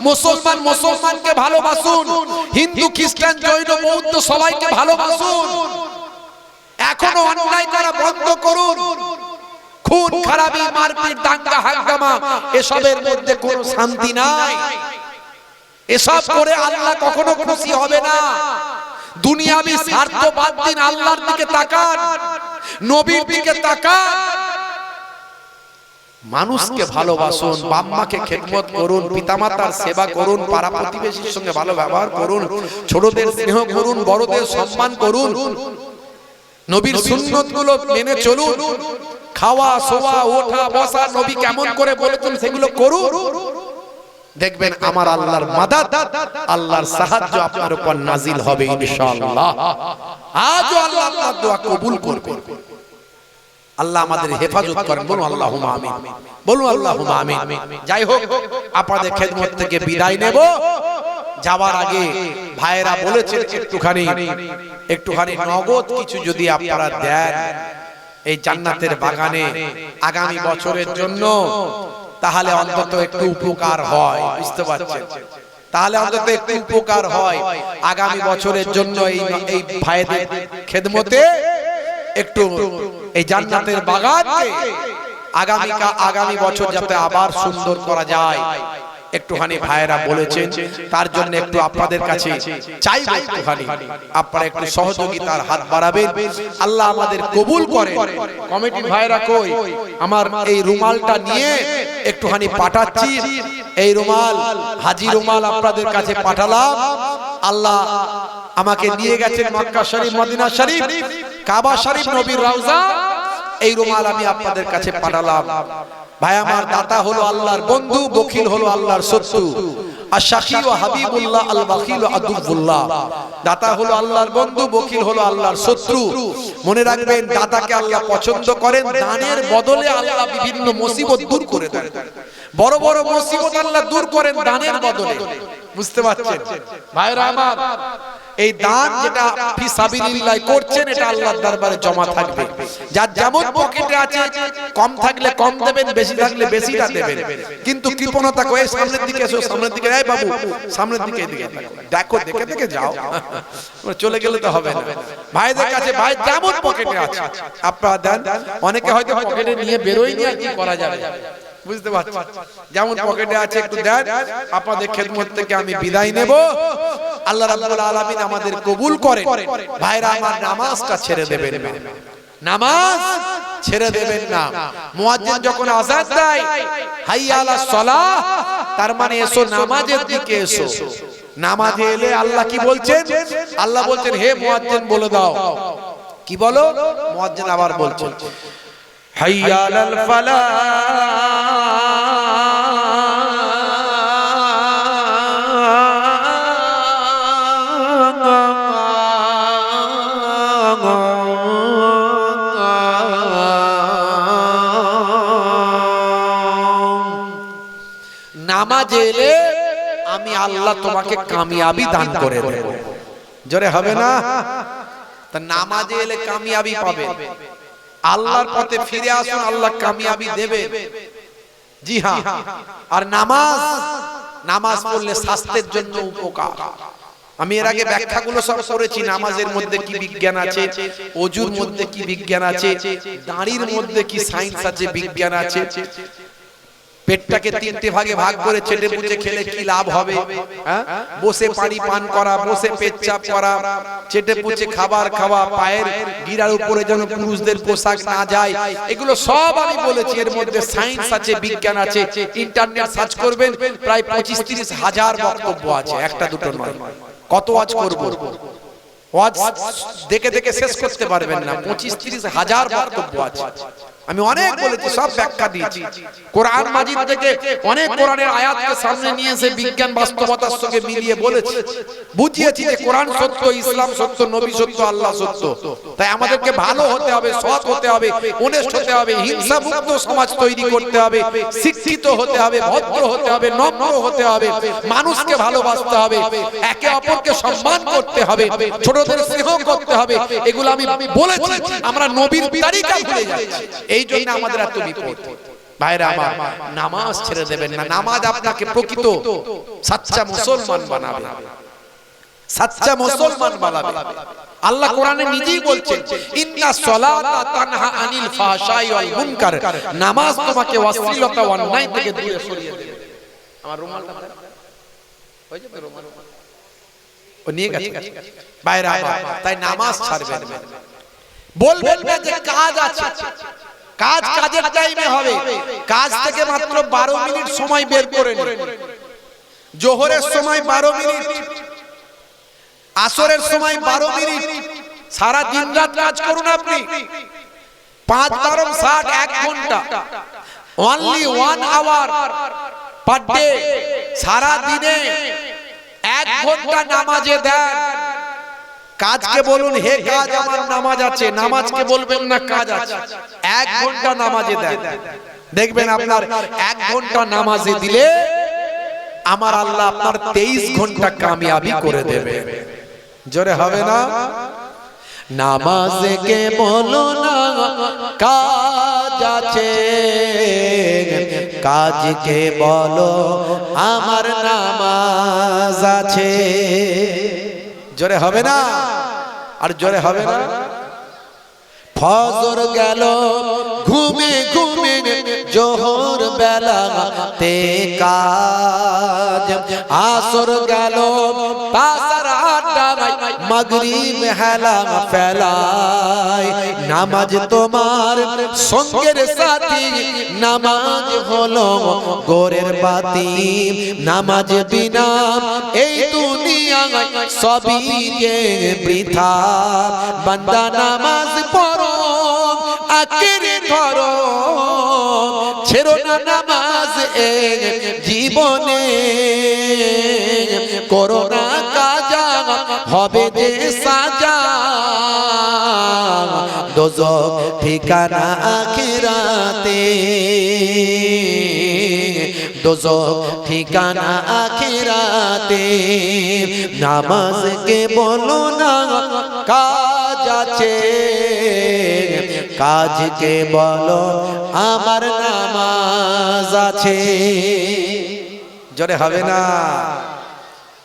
মুসলমান মুসলমানকে ভালোবাসুন, হিন্দু খ্রিস্টান জৈন বৌদ্ধ সবাইকে ভালোবাসুন। এখনো অন্যায় করা বন্ধ করুন। খুন খারাপি, মারপিট, দাঙ্গা হাঙ্গামা এসবের মধ্যে কোনো শান্তি নাই। এসব করে আল্লাহ কখনো খুশি হবে না। দুনিয়াবি স্বার্থ বাদ দিন, আল্লাহর দিকে তাকান, নবীর দিকে তাকান। মানুষকে ভালোবাসুন, বাপ-মাকে খেদমত করুন, পিতামাতার সেবা করুন, পাড়া প্রতিবেশীর সঙ্গে ভালো ব্যবহার করুন, ছোটদের স্নেহ করুন, বড়দের সম্মান করুন, নবীর সুন্নতগুলো মেনে চলুন। খাওয়া, শোয়া, ওঠা, বসা নবী কেমন করে বলেছেন সেগুলো করুন। দেখবেন আমার আল্লাহর মাদাদ, আল্লাহর সাহায্য আপনার উপর নাজিল হবে ইনশাআল্লাহ। আজও আল্লাহ আপনার দোয়া কবুল করবেন। আল্লাহ আমাদের হেফাজত করেন। বলুন আল্লাহুম্মা আমিন, বলুন আল্লাহুম্মা আমিন। যাই হোক, আপনাদের খেদমত থেকে বিদায় নেব। যাওয়ার আগে ভাইরা বলেছেন একটুখানি নগদ কিছু যদি আপনারা দেন এই জান্নাতের বাগানে আগামী বছরের জন্য, তাহলে অন্তত একটু উপকার হয়। বুঝতে পারছেন? তাহলে অন্তত একটু উপকার হয়। আগামী বছরের জন্য এই ভাইদের খেদমতে একটু এই জান্নাতের বাগানকে আগামী বছর যাতে আবার সুন্দর করা যায়, একটুখানি ভাইরা বলেছেন। তার জন্য একটু আপনাদের কাছে চাইব, একটুখানি আপনারা একটু সহযোগিতার হাত বাড়াবেন। আল্লাহ আমাদের কবুল করেন। কমিটির ভাইরা কই? আমার এই রুমালটা নিয়ে একটুখানি পাঠাচ্ছি। এই রুমাল, হাজি রুমাল আপনাদের কাছে পাঠালাম। আল্লাহ আমাকে নিয়ে গেছেন মক্কা শরীফ, মদিনা শরীফ, কাবা শরীফ, নবীর রওজা। এই রুমাল আমি আপনাদের কাছে পাঠালাম। ভাই আমার, দাতা হলো আল্লাহর বন্ধু, বখিল হলো আল্লাহর শত্রু। আশ-শাকি ওয়া হাবিবুল্লাহ, আল বাখিল আদুবুল্লাহ। দাতা হলো আল্লাহর বন্ধু, বখিল হলো আল্লাহর শত্রু। মনে রাখবেন, দাতাকে আল্লাহ পছন্দ করেন। দানের বদলে আল্লাহ বিভিন্ন মুসিবত দূর করে দেন। বড় বড় মুসিবত আল্লাহ দূর করেন দানের বদলে। বুঝতে পারছেন ভাইরা আমার? এই দান যেটা ফি সাবিলিল্লাহ করছেন, এটা আল্লাহর দরবারে জমা থাকবে। যার যেমন পকেটে আছে, কম থাকলে কম দেবেন, বেশি থাকলে বেশিটা দেবেন। কিন্তু কৃপণতা করে সামনের দিকে এসো, সামনের দিকে, এই বাবু সামনের দিকে, এদিকে দেখো, দেখে দেখে যাও, চলে গেলে তো হবে না। ভাইদের কাছে ভাই যেমন পকেটে আছে আপনারা দেন। অনেকে হয়তো পকেটে নিয়ে বেরোয় নিয়ে কি করা যাবে, বুঝতে পারছেন? যেমন পকেটে আছে একটু দেন। আপনাদের খেদমত থেকে আমি বিদায় নেব। আল্লাহ রাব্বুল আলামিন আমাদের কবুল করেন। ভাইরা আমার, নামাজটা ছেড়ে দেবেন না, নামাজ ছেড়ে দেবেন না। মুয়াজ্জিন যখন আযান দেয় হাইয়া আলাস সালাহ, তার মানে এসো নামাজের দিকে এসো। নামাজে এলে আল্লাহ কি বলছেন? আল্লাহ বলছেন, হে মুয়াজ্জিন বলে দাও। কি বলো? মুয়াজ্জিন আবার বলছেন, হাইয়া আলাল ফালাহ, নামাজে এলে আমি আল্লাহ তোমাকে কামিয়াবি দান করে দেব। জোরে হবে না? তা নামাজে এলে কামিয়াবি পাবে। আল্লাহর পথে ফিরে আসুন, আল্লাহ কামিয়াবি দেবে। জি হ্যাঁ। আর নামাজ পড়লে স্বাস্থ্যের জন্য উপকার। আমি এর আগে ব্যাখ্যাগুলো সব করেছি। নামাজের মধ্যে কি বিজ্ঞান আছে, ওযুর মধ্যে কি বিজ্ঞান আছে, দাঁড়ির মধ্যে কি সায়েন্স আছে, বিজ্ঞান আছে। পেটটাকে তিনটে ভাগে ভাগ করে চেটে পুচে খেলে কি লাভ হবে, বসে পানি পান করা, বসে পেচ্ছাপ করা, চেটে পুচে খাবার খাওয়া, পায়ের গিরার উপরে যেন পুরুষদের পোশাক না যায়, এগুলো সব আমি বলেছি। এর মধ্যে সায়েন্স আছে, বিজ্ঞান আছে। ইন্টারনেট সার্চ করবেন, প্রায় 25-30 হাজার বক্তব্য আছে, একটা দুটো নয়। কত ওয়াজ করব, ওয়াজ দেখে দেখে শেষ করতে পারবেন না, 25-30 হাজার বক্তব্য আছে। আমি অনেক বলেছি, সব ব্যাখ্যা দিয়েছি। কোরআন মাজিদ থেকে অনেক কোরআনের আয়াতকে সামনে নিয়ে এসে বিজ্ঞান বাস্তবতার সঙ্গে মিলিয়ে বলেছি, বুঝিয়েছি যে কোরআন সত্য, ইসলাম সত্য, নবী সত্য, আল্লাহ সত্য। তাই আমাদেরকে ভালো হতে হবে, সৎ হতে হবে, অনেস্ট হতে হবে, হিংসা মুক্ত সমাজ তৈরি করতে হবে, শিক্ষিত হতে হবে, ভদ্র হতে হবে, নম্র হতে হবে, মানুষকে ভালোবাসতে হবে, একে অপরকে সম্মান করতে হবে, ছোটদের স্নেহ করতে হবে। এগুলো আমি বলেছি। আমরা নবীর তরিকা ভুলে যাচ্ছি, এই জন্য আমাদের এত বিপদ। ভাইরা আমার, নামাজ ছেড়ে দেবেন না। নামাজ আপনাকে প্রকৃত সাচ্চা মুসলমান বানাবে, সাচ্চা মুসলমান বানাবে। আল্লাহ কোরআনে নিজেই বলছেন, ইন্নাস সালাতা তানহা আনিল ফাহশাই ওয়াল মুনকার। নামাজ তোমাকে অশ্লীলতা ও অন্যায় থেকে দূরে সরিয়ে দেবে। আমার রুমালটা ওই যে রুমাল ও নিয়ে গেছে। ভাইরা আমার, তাই নামাজ ছাড়বেন না। বলবেন না যে কাজ আছে, কাজ কাজের টাইমে হবে। কাজ থেকে মাত্র 12 মিনিট সময় বের করে নিন। জোহরের সময় 12 মিনিট, আসরের সময় 12 মিনিট। সারা দিন রাত কাজ করুন আপনি। 5-12-60 1 ঘন্টা, অনলি 1 আওয়ার পার ডে। সারা দিনে 1 ঘন্টা নামাজে দেন। কাজকে বলুন, হে কাজ আমার নামাজ আছে। নামাজকে বলবেন না কাজ আছে। 1 ঘন্টা নামাজে দেন, দেখবেন আপনার 1 ঘন্টা নামাজে দিলে আমার আল্লাহ আপনার 23 ঘন্টা কামিয়াবি করে দেবে। জোরে হবে না? নামাজকে বলো না কাজ আছে, কাজকে বলো আমার নামাজ আছে। জোরে হবে না? আর জোরে হবে না? ফজর গেল ঘুমে ঘুমে, জোহর বেলাতে কাজ। আসর গেল পাসার আড্ডায়, মাগরিব হেলা ফেলায়। নামাজ তোমার সঙ্গের সাথী, নামাজ হলো গোরের বাতি। নামাজ বিনা এই দুনিয়ায় সবই যে বৃথা। বান্দা নামাজ পড়ো, আকেরে ধরো, ছেড়ো না নামাজ এই জীবনে। করো না কাজা, হবে যে সাজা। দোজখ ঠিকানা আখিরাতে, দোজখ ঠিকানা আখিরাতে। নামাজকে বলো না কাজ আছে, কাজকে বলো আমার নামাজ আছে। জোরে হবে না?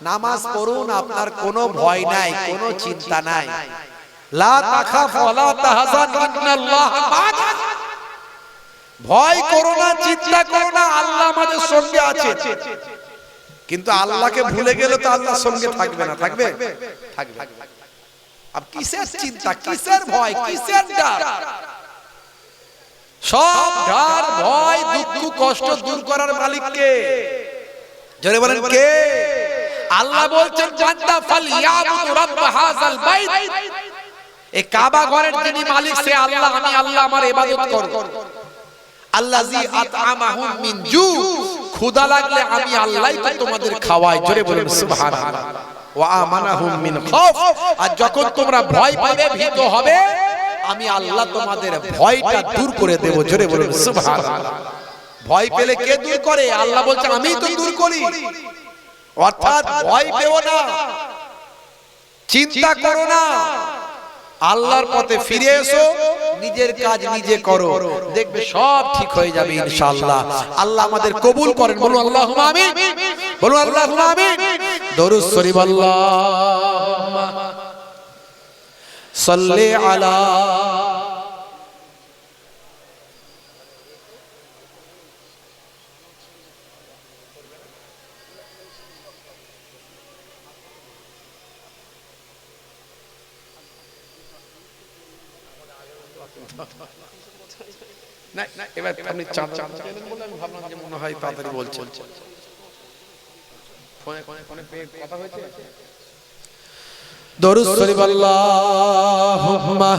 নামাজ পড়ুন, আপনার কোনো ভয় নাই, কোনো চিন্তা নাই। লা তাখাফ ওয়া লা তাহজান ইন্নাল্লাহা মা'না। ভয় করো না, চিন্তা করো না, আল্লাহ আমাদের সঙ্গে আছে। কিন্তু আল্লাহকে ভুলে গেলে তো আল্লাহর সঙ্গে থাকবে না। থাকবে? থাকবে। अब किसेर चिंता, किसेर भय, किसेर डर? सब डर भय दुख कष्ट दूर करार मालिक के? জোরে বলেন কে? আল্লাহ বলছেন বান্দা ফালইয়াবুদ রাব্ব হাযাল বাইত। এই কাবা ঘরের যিনি মালিক সে আল্লাহ। আমি আল্লাহ আমার ইবাদত করব। আল্লাযী আত'আমাহুম মিন জু। ক্ষুধা লাগলে আমি আল্লাহই তো তোমাদের খাওয়াই। জোরে বলেন সুবহানাল্লাহ। ওয়া আমানাহুম মিন খাউফ। আর যখন তোমরা ভয় পাবে, ভীত হবে, আমি আল্লাহ তোমাদের ভয়টা দূর করে দেব। জোরে বলুন সুবহানাল্লাহ। ভয় পেলে কে দূর করে? আল্লাহ বলছেন আমিই তো দূর করি। অর্থাৎ ভয় পেও না, চিন্তা করো না, আল্লাহর পথে ফিরে এসো, নিজের কাজ নিজে করো, দেখবে সব ঠিক হয়ে যাবে ইনশাআল্লাহ। আল্লাহ আমাদের কবুল করেন, বলুন আল্লাহুম্মা আমিন, বলুন আল্লাহুম্মা আমিন। দরুদ শরীফ আল্লাহুম্মা সাল্লি আলা না না, এবার আপনি চাঁদ বলে আমি ভাবলাম যে মনে হয় তাড়াতাড়ি বলছেন। ফোনে কথা হয়েছে। দরুদ শরীফ আল্লাহুম্মা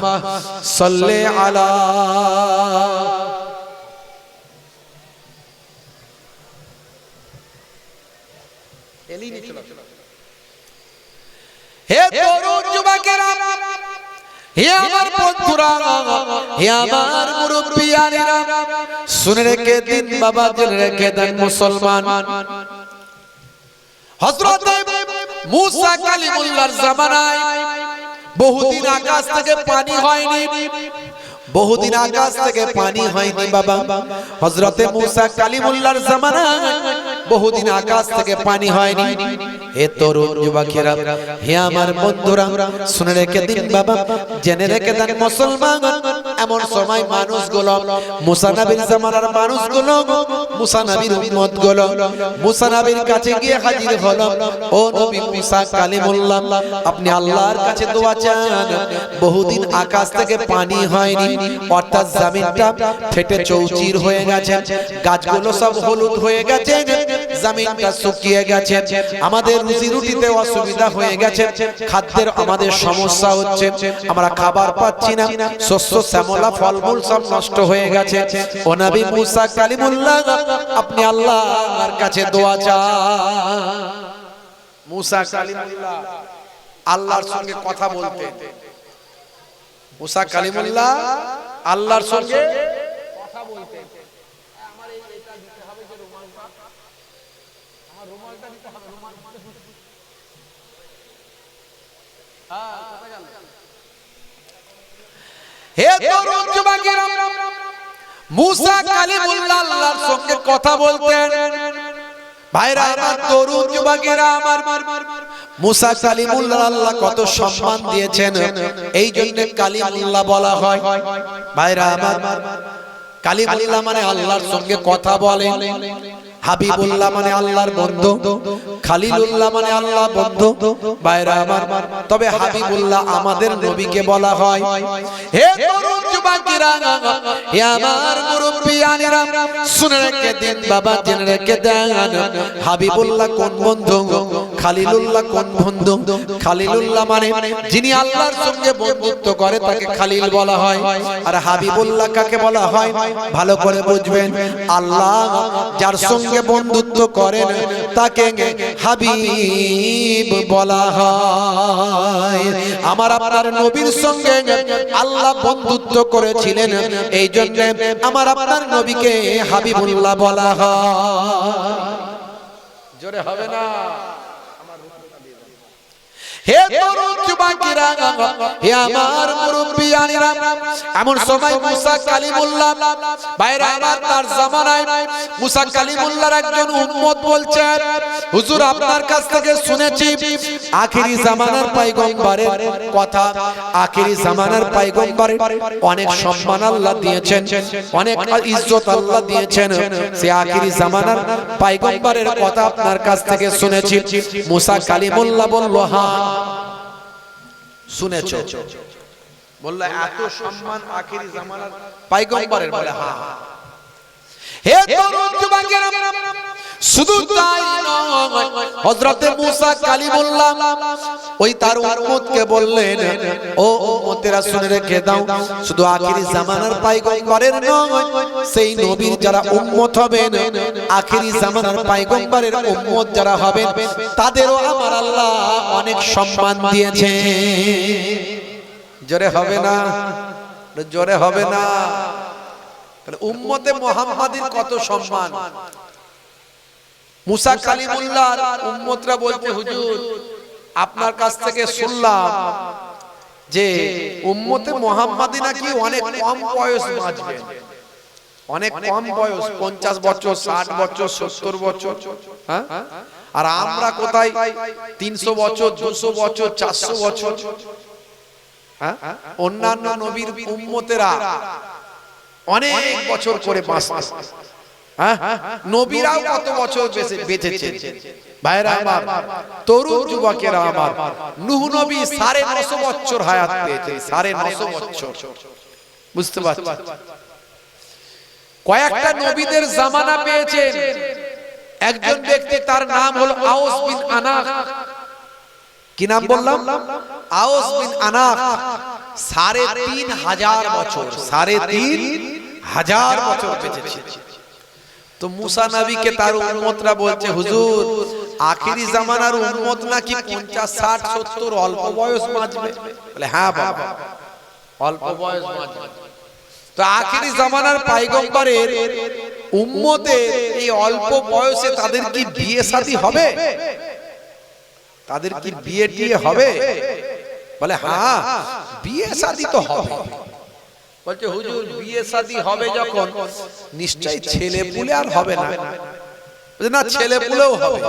সাল্লি আলা হে তরুণ যুবকেরা, হে আমার বন্ধুরা, হে আমার মুরব্বিয়ানেরা, শুনে রেখে দিন বাবা, জেনে রেখে দেন মুসলমান। হযরত মুসা কালিমুল্লাহর জামানায় বহুদিন আকাশ থেকে পানি হয়নি, বহুদিন আকাশ থেকে পানি হয়নি বাবা। হযরতে মুসা কালিমুল্লাহর জামানায় বহুদিন আকাশ থেকে পানি হয়নি। হে তরুণ যুবকেরা, হে আমার বন্ধুরা, শুনে রেখে দিন বাবা, জেনে রেখে দেন মুসলমান। এমন সময় মানুষগুলো, মুসা নবীর জামানার মানুষগুলো, মুসা নবীর উম্মতগুলো মুসা নবীর কাছে গিয়ে হাজির হলো। ও নবী মুসা কালিমুল্লাহ, আপনি আল্লাহর কাছে দোয়া চান। বহুদিন আকাশ থেকে পানি হয়নি, অর্থাৎ জমিনটা ফেটে চৌচির হয়ে গেছে, গাছগুলো সব হলুদ হয়ে গেছে, জমিনটা শুকিয়ে গেছে, আমাদের রুজি রুটিতে অসুবিধা হয়ে গেছে, খাদ্যের আমাদের সমস্যা হচ্ছে, আমরা খাবার পাচ্ছি না, শস্য শ্যামলা ফলমূল সব নষ্ট হয়ে গেছে। ও নবী মুসা কালিমুল্লাহ, আপনি আল্লাহর কাছে দোয়া চান। মুসা কালিমুল্লাহ আল্লাহর সঙ্গে কথা বলতেন। মুসা কালিমুল্লাহ আল্লাহর সঙ্গে কথা বলতেন। আমার এইটা দিতে হবে, যে রুমালটা, আমার রুমালটা দিতে হবে, রুমাল হে তরুণ যুবকেরা, মুসা কালিমুল্লাহ আল্লাহর সঙ্গে কথা বলতেন। ভাইরা আমার, তরুণ যুবকেরা আমার, মুসা কালিমুল্লাহ আল্লাহ কত সম্মান দিয়েছেন, এই জন্য কালিমুল্লাহ বলা হয়। ভাইরা আমার, কালিমুল্লাহ মানে আল্লাহর সঙ্গে কথা বলে, হাবিবুল্লাহ মানে আল্লাহর বন্ধু, খালিলুল্লাহ মানে আল্লাহ বন্ধু। ভাইরা আমার, তবে হাবিবুল্লাহ আমাদের নবীকে বলা হয়। হে তরুণ যুবকেরা, হে আমার মুরব্বিয়ানেরা, শুনে রেখে দেন বাবা, জেনে রেখে দেন, হাবিবুল্লাহ কোন বন্ধু, খালিলুল্লাহ কোন বন্ধু। খালিলুল্লাহ মানে যিনি আল্লাহর সঙ্গে বন্ধুত্ব করে তাকে খালিল বলা হয়। আর হাবিবুল্লাহ কাকে বলা হয় ভালো করে বুঝবেন, আল্লাহ যার সঙ্গে বন্ধুত্ব করেন তাকে হাবিব বলা হয়। আমার আপনার নবীর সঙ্গে আল্লাহ বন্ধুত্ব করেছিলেন, এই জন্য আমার আপনার নবীকে হাবিবুল্লাহ বলা হয়। জোরে হবে না? হে তরুণ যুবকেরা, হে আমার মুরব্বিয়ানেরা, এমন সময় মুসা কালিমুল্লাহ, ভাইরা আমার, তার জামানায় মুসা কালিমুল্লাহর একজন উম্মত বলছেন, হুজুর আপনার কাছ থেকে শুনেছি আখিরি জামানার পয়গম্বরের কথা, আখিরি জামানার পয়গম্বরের অনেক সম্মান আল্লাহ দিয়েছেন, অনেক ইজ্জত আল্লাহ দিয়েছেন, সে আখিরি জামানার পয়গম্বরের কথা আপনার কাছ থেকে শুনেছি। মুসা কালিমুল্লাহ বলল, হ্যাঁ শুনেছো। বলল, এত সম্মান আখিরি জামানার পয়গম্বরের? বলে, হ্যাঁ। হে তরুণ যুবকেরা, শুধু তাই নয়, হযরতে মুসা কালিমুল্লাহ ওই তার উম্মতকে বললেন, ও উম্মতেরা শুনে রেখে দাও, শুধু আখিরি জামানার পয়গম্বরের নয়, সেই নবীর যারা উম্মত হবেন, আখিরি জামানার পয়গম্বরের উম্মত যারা হবেন, তাদেরও আমার আল্লাহ অনেক সম্মান দিয়েছে। জোরে হবে না? জোরে হবে না? উম্মতে মুহাম্মাদির কত সম্মান। মুসা কালিমুল্লাহর উম্মতরা বলতে, হুজুর আপনার কাছ থেকে শুনলাম যে উম্মতে মুহাম্মাদি নাকি অনেক কম বয়স বাঁচবে, অনেক কম বয়স, 50 বছর, 60 বছর, 70 বছর। হ্যাঁ, আর আমরা কোথায় 300 বছর, 200 বছর, 400 বছর। হ্যাঁ, অন্যান্য নবীর উম্মতেরা অনেক বছর করে বাঁচে। হ্যাঁ, নবীরাও কত বছর বেঁচেছেন ভাইরা আমার, তরুণ যুবকেরা আমার। নূহ নবী 950 বছর হায়াত পেয়েছেন, 950 বছর। বুঝতে পারছেন? কয়েকটা নবীদের জামানা পেয়েছেন। একজন ব্যক্তি, তার নাম হলো আউস বিন আনাক। কি নাম বললাম? আউস বিন আনাক। 3500 বছর, 3500 বছর বেঁচেছেন। তো মুসা নবীকে তার উম্মতরা বলছে, হুজুর আখেরি জামানার উম্মত নাকি 50, 60, 70 অল্প বয়স বাঁচবে। বলে হ্যাঁ বাবা, অল্প বয়স বাঁচবে। তো আখেরি জামানার পয়গম্বরের উম্মতের এই অল্প বয়সে তাদের কি বিয়ে শাদী হবে? তাদের কি বিয়ে টিয়ে হবে? বলে হ্যাঁ, বিয়ে শাদী তো হবে। বলছে হুজুর বিয়ে শাদী হবে যখন, নিশ্চয়ই ছেলে পুলে আর হবে না। না, ছেলে পুলেও হবে।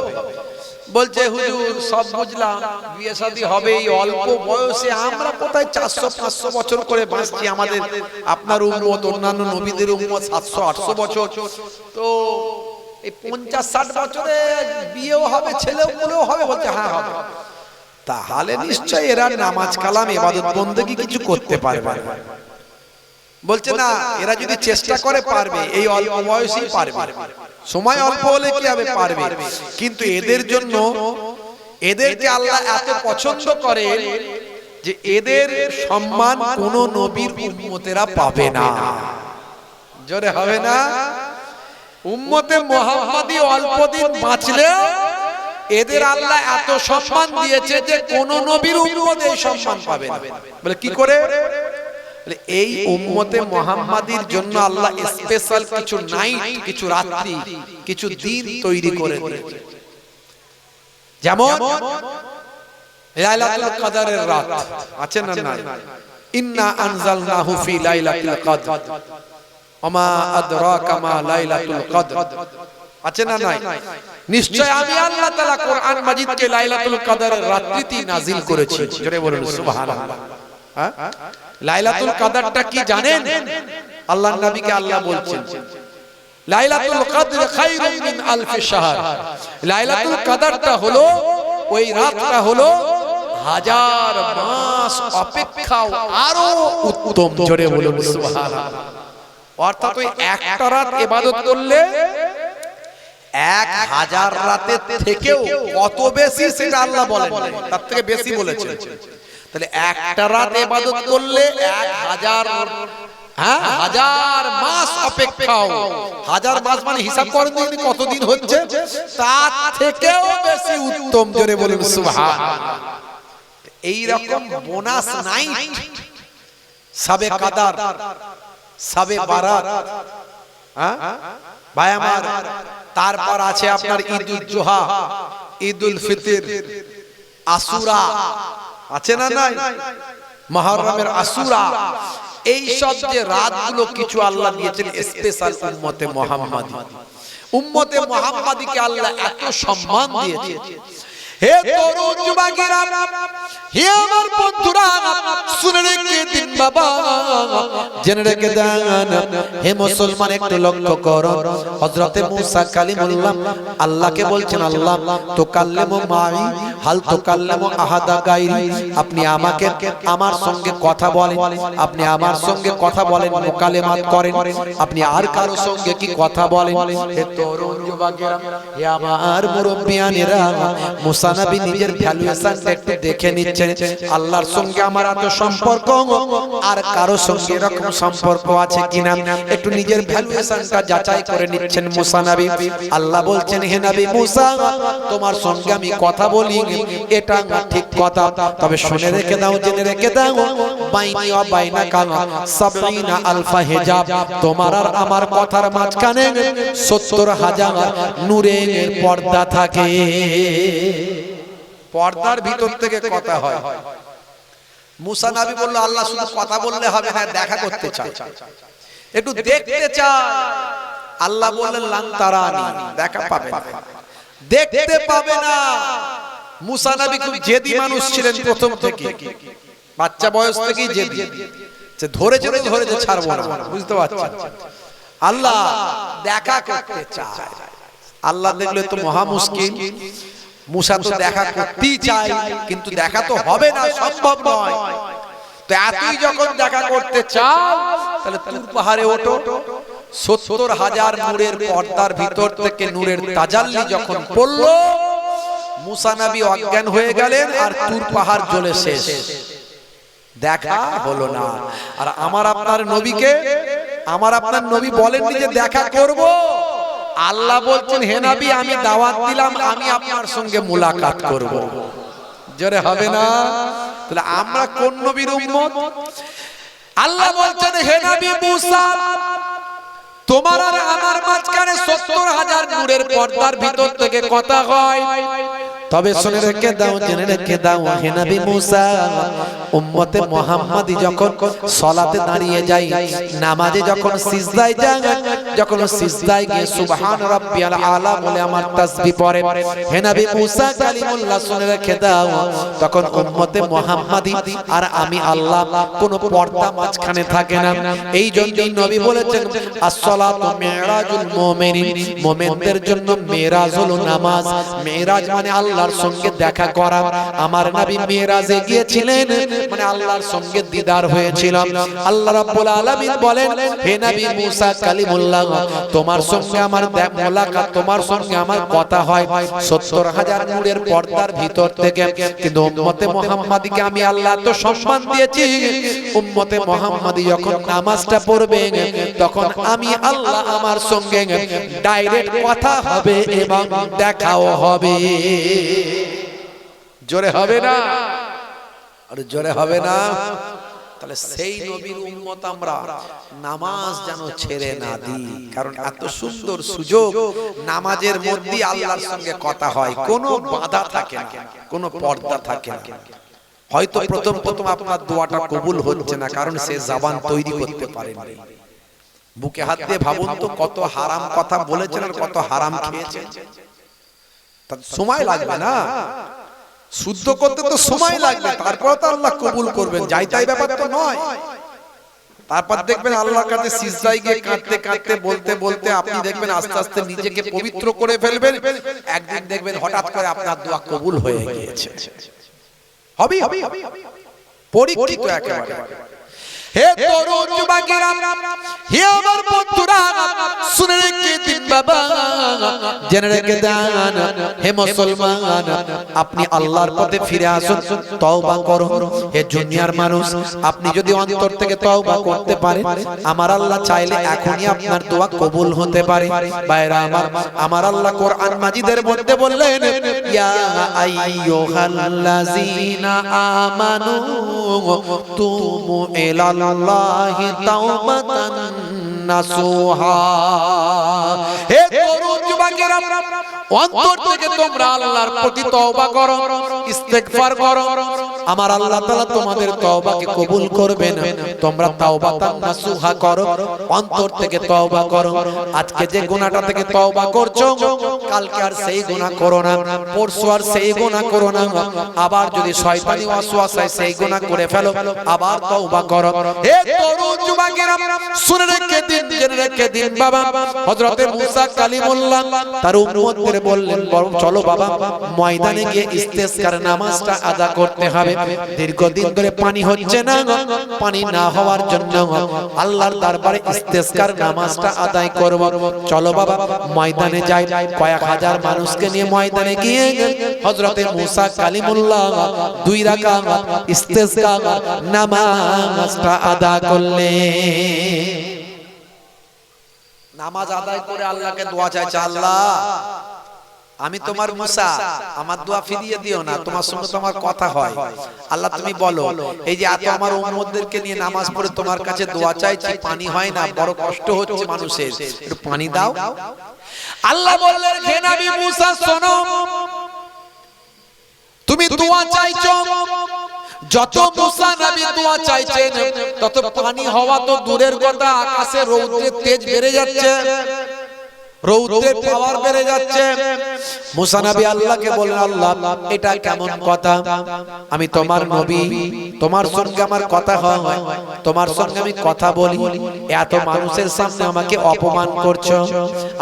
বলছে হুজুর সব বুঝলাম, বিয়ে শাদী হবে, এই অল্প বয়সে আমরা কোথায় 400-500 বছর করে বাঁচছি। আমাদের আপনার উম্মত, অন্যান্য নবীদের উম্মত 700-800 বছর। তো এই 50-60 বছরে বিয়েও হবে, ছেলেও পুলেও হবে। বলছে হ্যাঁ হবে। তাহলে নিশ্চয়ই এরা নামাজ কালাম ইবাদত বন্দেগী কিছু করতে পারবে। বলছে না, এরা যদি চেষ্টা করে পারবে, এই অল্প বয়সেই পারবে। সময় অল্প হলে কি হবে, পারবে। কিন্তু এদের জন্য, এদেরকে আল্লাহ এত পছন্দ করে যে এদের সম্মান কোন নবীর উম্মতেরা পাবে না। জোরে হবে না? উম্মতে মুহাম্মাদি অল্প দিন বাঁচলেও এদের আল্লাহ এত সম্মান দিয়েছে যে কোন নবীর উম্মত এই সম্মান পাবে না। বলে কি করে? এই উম্মতে মুহাম্মাদির জন্য আল্লাহ স্পেশাল কিছু নাইট, কিছু রাত্রি, কিছু দিন তৈরি করে দিয়েছে। যেমন লাইলাতুল কদরের রাত আছে না নাই? ইন্না আনজালনাহু ফি লাইলাতুল কদর ওমা আদরাকা মা লাইলাতুল কদর আছে না নাই? নিশ্চয় আমি আল্লাহ তাআলা কোরআন মাজিদকে লাইলাতুল কদরের রাত্রিতে নাজিল করেছি। জোরে বলুন সুবহানাল্লাহ। হ্যাঁ, লাইলাতুল কদরটা কি জানেন? আল্লাহর নবীকে আল্লাহ বলছেন লাইলাতুল কদর খায়রুম মিন আলফি শাহর। লাইলাতুল কদরটা হলো, ওই রাতটা হলো 1000 মাস অপেক্ষাও আরো উত্তম। জোরে বলুন সুবহানাল্লাহ। অর্থাৎ ওই একটা রাত ইবাদত করলে 1000 রাতের থেকেও কত বেশি সেটা আল্লাহ বলেন, তার থেকে বেশি বলেছেন। তাহলে একটা রাত ইবাদত করলে 1000 মাস অপেক্ষাও, 1000 মাস মানে হিসাব করেন দিন কতদিন হচ্ছে, তার থেকেও বেশি উত্তম। জোরে বলুন সুবহানাল্লাহ। এই রকম বোনাস নাইট, শবে কদর, শবে বারাত, হ্যাঁ ভাই আমার। তারপর আছে আপনার ঈদুল জুহা, ঈদুল ফিতর, আশুরা আছে না নাই? মুহররমের আশুরা। এই সব যে রাতগুলো কিছু আল্লাহ দিয়েছেন স্পেশাল উম্মতে মুহাম্মাদি। উম্মতে মুহাম্মাদিকে আল্লাহ এত সম্মান দিয়েছে। হে তরুণ যুবকেরা, হে আমার বন্ধুরা, শুনে রেখে দিন বাবা, জেনে রেখে দেন। হে মুসলমান, একটু লক্ষ্য করো। হযরতে মুসা কালিমুল্লাহ আল্লাহকে বলছেন, আল্লাহ তুকাল্লিমু মাই হাল তুকাল্লিমু আহাদা গায়রি। আপনি আমাকে, আমার সঙ্গে কথা বলেন, আপনি আমার সঙ্গে কথা বলেন, মুকালেমাত করেন, আপনি আর কারো সঙ্গে কি কথা বলেন? হে তরুণ যুবকেরা, হে আমার মুরব্বিয়ানেরা, মুসা নবী নিজের ভ্যালুয়েশনটা একটু দেখে নিচ্ছেন। আল্লাহর সঙ্গে আমার এত সম্পর্ক, আর কারো সঙ্গে এরকম সম্পর্ক আছে কিনা একটু নিজের ভ্যালুয়েশনটা যাচাই করে নিচ্ছেন মুসা নবী। আল্লাহ বলছেন, হে নবী মুসা, তোমার সঙ্গে আমি কথা বলি, এটা ঠিক কথা, তবে শুনে রেখে দাও, জেনে রেখে দাও, বাইনি ওয়া বাইনাকা ৭০ আলফা হিজাব। তোমার আর আমার কথার মাঝখানে ৭০,০০০ নূরের পর্দা থাকে। পর্দার ভিতর থেকে কথা হয়। মুসা নবী বলল আল্লাহ শুধু কথা বললে হবে না, দেখা করতে চাই, একটু দেখতে চাই। আল্লাহ বললেন লান তারানি, দেখা পাবে না, দেখতে পাবে না। মুসা নবী খুব জেদি মানুষ ছিলেন প্রথম থেকে, বাচ্চা বয়স থেকেই জেদি, যে ধরেছে ছাড়বো না, বুঝতে পারছেন। আল্লাহ দেখা করতে চায়। আল্লাহ দেখলে তো মহা মুশকিল, মুসা তো দেখা করতেই চায় কিন্তু দেখা তো হবে না, সম্ভব নয়। তো এতই যখন দেখা করতে চাও তাহলে তুর পাহাড়ে ওঠো। ৭০,০০০ নূরের পর্দার ভিতর থেকে নূরের তাজাল্লি যখন পড়লো, মুসা নবী অজ্ঞান হয়ে গেলেন আর তুর পাহাড় জ্বলে শেষ, দেখা হলো না। আর আমার আপনার নবীকে, আমার আপনার নবী বলেননি যে দেখা করব। আল্লাহ বলছেন হে নবী আমি দাওয়াত দিলাম, আমি আপনার সঙ্গে মুলাকাত করব। জোরে হবে না? তাহলে আমরা কোন নবীর উম্মত? আল্লাহ বলছেন হে নবী মুসা, তোমার আর আমার মাঝখানে ৭০,০০০ নূরের পর্দার ভিতর থেকে কথা হয়। তবে শুনে রেখে দাও, জেনে রেখে দাও হে নবী মুসা, উম্মতে মুহাম্মাদি যখন সালাতে দাঁড়িয়ে যায়, নামাজে যখন সিজদায় যায়, যখন সিজদায় গিয়ে সুবহান রাব্বিয়াল আলা বলে আমার তাসবিহ পড়ে, হে নবী মুসা কালিমুল্লাহ শুনে রেখে দাও, তখন উম্মতে মুহাম্মাদি আর আমি আল্লাহ কোনো পর্দা মাঝখানে থাকে না। এই জন্যই নবী বলেছেন as-সালাতু মিরাজুল মুমিনিন, মুমিনদের জন্য মিরাজ হলো নামাজ। মিরাজ মানে আল্লাহর সঙ্গে দেখা করা। আমার নবী মিরাজে গিয়েছিলেন মানে আল্লাহর সঙ্গে দিদার হয়েছিল। আল্লাহ রাব্বুল আলামিন বলেন হে নবী মুসা কালিমুল্লাহ, তোমার সঙ্গে আমার মোলাকাত, তোমার সঙ্গে আমার কথা হয় ৭০,০০০ নূরের পর্দার ভিতর থেকে। কিন্তু উম্মতে মুহাম্মাদিকে আমি আল্লাহ তো সম্মান দিয়েছি, উম্মতে মুহাম্মাদি যখন নামাজটা পড়বে তখন আমি আল্লাহ আমার সঙ্গে ডাইরেক্ট কথা হবে এবং দেখাও হবে। জোরে হবে না? আর জোরে হবে না? তাহলে সেই নবীর উম্মত আমরা, নামাজ যেন ছেড়ে না দিই। কারণ এত সুন্দর সুযোগ, নামাজের মধ্যে আল্লাহর সঙ্গে কথা হয়, কোনো বাধা থাকে না, কোনো পর্দা থাকে না। হয়তো প্রথম প্রথম আপনার দোয়াটা কবুল হচ্ছে না, কারণ সে জবান তৈরি করতে পারেননি। বুকে হাত দিয়ে ভাবুন তো কত হারাম কথা বলেছেন আর কত হারাম খেয়েছেন। তার সময় লাগবে না, শুদ্ধ করতে তো সময় লাগবে, তারপর তো আল্লাহ কবুল করবেন, যাই তাই ব্যাপার তো নয়। তারপর দেখবেন আল্লাহর কাছে সিজদায় গিয়ে কাঁদতে কাঁদতে বলতে বলতে আপনি দেখবেন আস্তে আস্তে নিজেকে পবিত্র করে ফেলবেন। একদিন দেখবেন হঠাৎ করে আপনার দোয়া কবুল হয়ে গিয়েছে। হবে পরীক্ষিত একেবারে। হে তরুণ যুবকেরা, হে আমার বন্ধুরা, শুনে রেখে দিন বাবা, জেনে রেখে দেন হে মুসলমান, আপনি আল্লাহর পথে ফিরে আসুন, তওবা করুন। হে দুনিয়ার মানুষ, আপনি যদি অন্তর থেকে তওবা করতে পারেন, আমার আল্লাহ চাইলে এখনই আপনার দোয়া কবুল হতে পারে। ভাইরা আমার আল্লাহ কোরআন মাজিদের মধ্যে বললেন ইয়া আইয়ুহাল্লাযীনা আমানু তুবু ইলাল্লাহি তাওবাতান নাসুহা। হে তরুণ যুবকেরা, অন্তর থেকে তোমরা আল্লাহর প্রতি তওবা করো, ইস্তেগফার করো, আমার আল্লাহ তাআলা তোমাদের তওবাকে কবুল করবেন। তোমরা তাওবাতান নাসুহা করো, অন্তর থেকে তওবা করো। আজকে যে গুনাহটা থেকে তওবা করছো, কালকে আর সেই গুনাহ করো না, পরশু আর সেই গুনাহ করো না। আবার যদি শয়তানি ওয়াসওয়াসায় সেই গুনাহ করে ফেলো, আবার তওবা করো। হে তরুণ যুবকেরা, শুনে রেখে দিন, জেনে রেখে দিন বাবা, হযরতে মুসা কালিমুল্লাহ তার উম্মতদের বললেন চলো বাবা, ময়দানে গিয়ে ইস্তেসকার নামাজটা আদা করতে হবে। দীর্ঘদিন ধরে পানি হচ্ছে না, পানি না হওয়ার জন্য আল্লাহর দরবারে ইস্তেসকার নামাজটা আদায় করব। চলো বাবা ময়দানে যাই। কয়েক হাজার মানুষকে নিয়ে ময়দানে গিয়ে হযরতে মুসা কালিমুল্লাহ 2 রাকাত ইস্তেসকার নামাজটা আদা করলেন। নামাজ আদায় করে আল্লাহকে দোয়া চাইছে, আল্লাহ আমি তোমার মুসা, আমার দোয়া ফিরিয়ে দিও না, তোমার সঙ্গে তো আমার কথা হয়। আল্লাহ তুমি বলো, এই যে এত আমার উম্মতদেরকে নিয়ে নামাজ পড়ে তোমার কাছে দোয়া চাইছি, পানি হয় না, বড় কষ্ট হচ্ছে মানুষের, একটু পানি দাও। আল্লাহ বললেন হে নবী মুসা শোনো, তুমি দোয়া চাইছো, যত মুসা নবী দোয়া চাইছেন তত পানি হওয়া তো দূরের কথা, আকাশে রৌদ্রের তেজ বেড়ে যাচ্ছে, রৌদ্রের পাওয়ার বেড়ে যাচ্ছে। মুসা নবী আল্লাহকে বললেন, আল্লাহ এটা কেমন কথা? আমি তোমার নবী, তোমার সঙ্গে আমার কথা হয়, তোমার সঙ্গে আমি কথা বলি, এত মানুষের সামনে আমাকে অপমান করছো।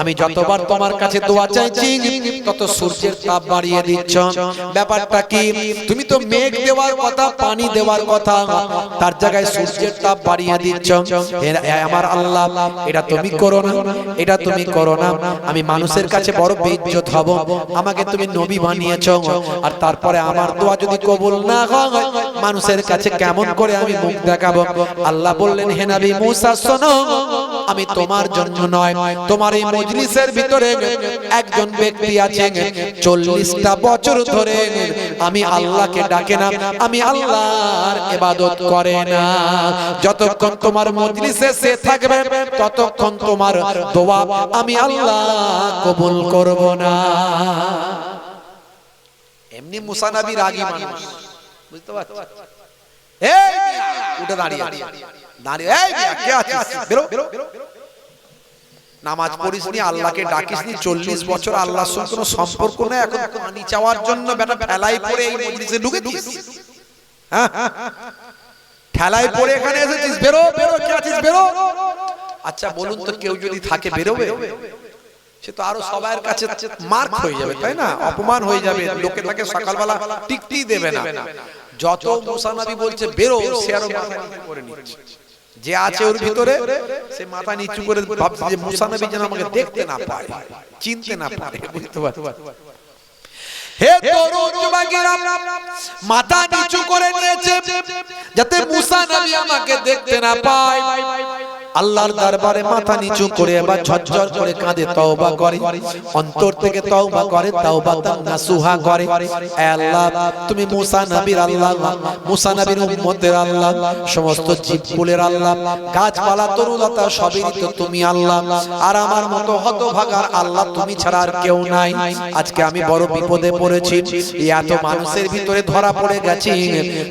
আমি যতবার তোমার কাছে দোয়া চাইছি তত সূর্যের তাপ বাড়িয়ে দিচ্ছ। ব্যাপারটা কি? তুমি তো মেঘ দেওয়ার কথা, পানি দেওয়ার কথা, তার জায়গায় সূর্যের তাপ বাড়িয়ে দিচ্ছ। আমার আল্লাহ এটা তুমি করো না, এটা তুমি করো না। আমি মানুষের কাছে বড় বেইজ্জত হব, আমাকে তুমি নবী বানিয়েছো, আর তারপরে আমার দোয়া যদি কবুল না হয় মানুষের কাছে কেমন করে আমি মুখ দেখাবো? আল্লাহ বললেন, হে নবী মুসা শোনো, আমি তোমার জন্য নয়, তোমার এই মজলিসের ভিতরে একজন ব্যক্তি আছে 40টা বছর ধরে আমি আল্লাহকে ডাকে না, আমি আল্লাহর ইবাদত করে না। যতক্ষণ তোমার মজলিসে সে থাকবে ততক্ষণ তোমার দোয়া আমি আল্লাহ কবুল করব না। এমনি মুসা নবী রাগী মানুষ, বুঝতে পারছো? এই উঠে দাঁড়িয়ে দাঁড়িয়ে, এই কে আছিস? বেরো, নামাজ পড়িসনি, আল্লাহকে ডাকিসনি, 40 বছর আল্লাহর সঙ্গে কোনো সম্পর্ক নেই, এখন পানি চাওয়ার জন্য বেটা ঠেলাই পড়ে এই মজলিসে ঢুকেছিস? হ্যাঁ, ঠেলাই পড়ে এখানে এসেছিস? বেরো বেরো, কে আছিস? বেরো। আচ্ছা বলুন তো, কেউ যদি থাকে বেরোবে? সে তো আরো সবার কাছে মার্ক হয়ে যাবে, তাই না? অপমান হয়ে যাবে, লোকে তাকে সকালবেলা টিকতেই দেবে না। যত মুসা নবী বলছে বেরো, সে আরো মাথা নিচু করে নিচ্ছে। যে আছে ওর ভিতরে সে মাথা নিচু করে ভাবছে যে মুসা নবী যেন আমাকে দেখতে না পারে, চিনতে না পারে, বুঝতে পারছো? হে তরুণ যুবকেরা, মাথা নিচু করে নিয়েছে যাতে মুসা নবী আমাকে দেখতে না পায়। আল্লাহর দরবারে মাথা নিচু করে এবার ঝরঝর করে কাঁদে, তওবা করে, অন্তর থেকে তওবা করে, তাওবাতান নাসুহা করে। হে আল্লাহ, তুমি মুসা নবীর আল্লাহ, মুসা নবীর উম্মতের আল্লাহ, সমস্ত জীবকুলের আল্লাহ, গাছপালা তরুলতা সবই তো তুমি আল্লাহ, আর আমার মতো হতভাগার আল্লাহ তুমি ছাড়া আর কেউ নাই। আজকে আমি বড় বিপদে পড়েছি, এত মানুষের ভিতরে ধরা পড়ে গেছি।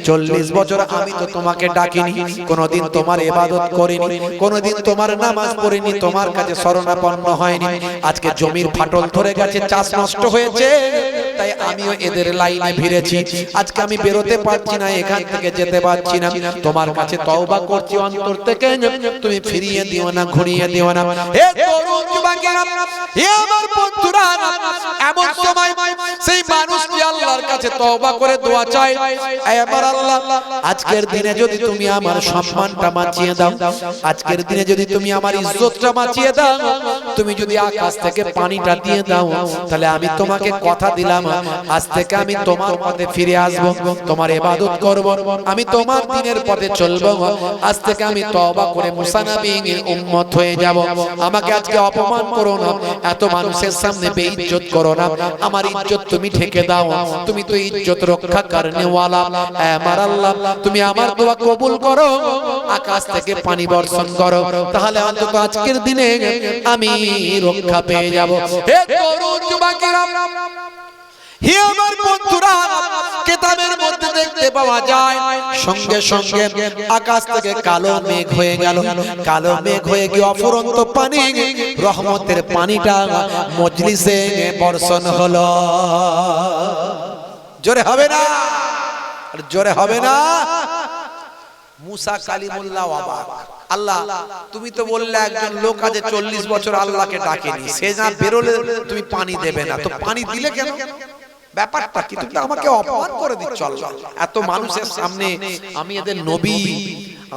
40 বছর আমি তো তোমাকে ডাকিনি, কোনোদিন তোমার ইবাদত করিনি, কোনদিন তোমার নামাজ পড়িনি, তোমার কাছে শরণাপন্ন হয়নি। আজকে জমির ফাটল ধরে গেছে, চাষ নষ্ট হয়েছে, তাই আমিও এদের লাইনে ভিড়েছি। আজকে আমি বেরোতে পারছি না, এখান থেকে যেতে পারছি না। তোমার কাছে তওবা করছি অন্তর থেকে, তুমি ফিরিয়ে দিও না, ঘুরিয়ে দিও না। হে তরুণ যুবকেরা, হে আমার বন্ধুরা, এমন সময় সেই মানুষটি আল্লাহর কাছে তওবা করে দোয়া চায়, হে আমার আল্লাহ, আজকের দিনে যদি তুমি আমার সম্মানটা বাঁচিয়ে দাও, আজকের দিনে যদি তুমি আমার ইজ্জতটা বাঁচিয়ে দাও, তুমি যদি আকাশ থেকে পানিটা দিয়ে দাও, তাহলে আমি তোমাকে কথা দিলাম, আজ থেকে আমি তোমার পথে ফিরে আসব, তোমার ইবাদত করব, আমি তোমার দ্বীনের পথে চলব। আজ থেকে আমি তওবা করে মুসা নবীর উম্মত হয়ে যাব। আমাকে আজকে অপমান করো না, এত মানুষের সামনে বেইজ্জত করো না, আমার ইজ্জত তুমি ঢেকে দাও, তুমি তো ইজ্জত রক্ষা করনে ওয়ালা। আমার আল্লাহ, তুমি আমার দোয়া কবুল করো, আকাশ থেকে পানি বর্ষণ করো, তাহলে অন্তত আজকের দিনে আমি রক্ষা পেয়ে যাব। হে তরুণ যুবকেরা, হে আমার বন্ধুরা, কিতাবের মধ্যে দেখতে পাওয়া যায় সঙ্গে সঙ্গে আকাশ থেকে কালো মেঘ হয়ে গেল, কালো মেঘ হয়ে গিয়ে অফুরন্ত পানি, রহমতের পানিটা মজলিসে বর্ষণ হলো। জোরে হবে না? জোরে হবে না? মুসা কালিমুল্লাহ অবাক, আল্লাহ তুমি তো বললে একজন লোক আছে 40 বছর আল্লাহকে ডাকেনি, সে না বেরোলে তুমি পানি দেবে না, তো পানি দিলে কেন? ব্যাপারটা কি? তুমি আমাকে অপমান করে দিচ্ছ আল্লাহ, এত মানুষের সামনে আমি এদের নবী,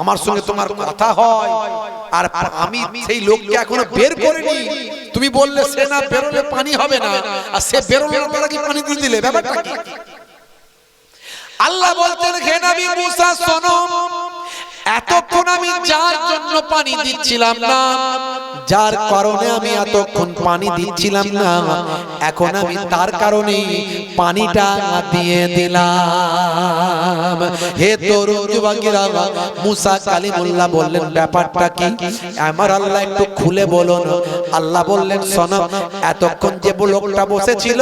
আমার সঙ্গে তোমার কথা হয়, আর আমি সেই লোককে এখনো বের করিনি, তুমি বললে সে না বেরোলে পানি হবে না, আর সে বেরোলে তোমরা কি পানি দিয়ে দিলে? ব্যাপারটা কি? আল্লাহ বলতেন, হে নবী মুসা শোনো, এতক্ষণ আমি যার জন্য পানি দিচ্ছিলাম না, যার কারণে আমি এতক্ষণ পানি দিচ্ছিলাম না, এখন আমি তার কারণে পানিটা দিয়ে দিলাম। হে তরুণ যুবকেরা, মুসা কালিমুল্লাহ বললেন, ব্যাপারটা কি আমার আল্লাহ একটু খুলে বলুন। আল্লাহ বললেন, শোনো, এতক্ষণ যে লোকটা বসেছিল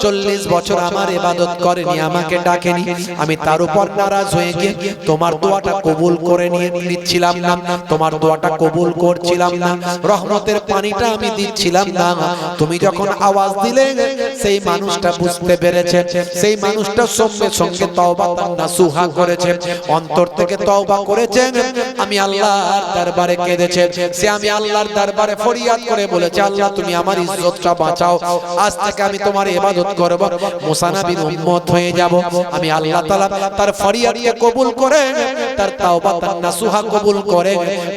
40 বছর আমার ইবাদত করেনি, আমাকে ডাকেনি, আমি তার উপর নারাজ হয়ে গিয়ে তোমার দোয়াটা কবুল করে নিচ্ছিলাম না, তোমার দোয়াটা কবুল করছিলাম না, রহমতের পানিটা আমি দিচ্ছিলাম না। তুমি যখন আওয়াজ দিলে সেই মানুষটা বুঝতে পেরেছে, সেই মানুষটা সঙ্গে সঙ্গে তওবা নাসুহা করেছে, অন্তর থেকে তওবা করেছে, আমি আল্লাহর দরবারে কেঁদেছে, সে আমি আল্লাহর দরবারে ফরিয়াদ করে বলেছে, আল্লাহ তুমি আমার ইজ্জতটা বাঁচাও, আজ থেকে আমি তোমার ইবাদত করব, মুসা নবীর উম্মত হয়ে যাব। আমি আল্লাহ তাআলা তার ফরিয়াদকে কবুল করে, তার তওবা নাসুহা কবুল করে,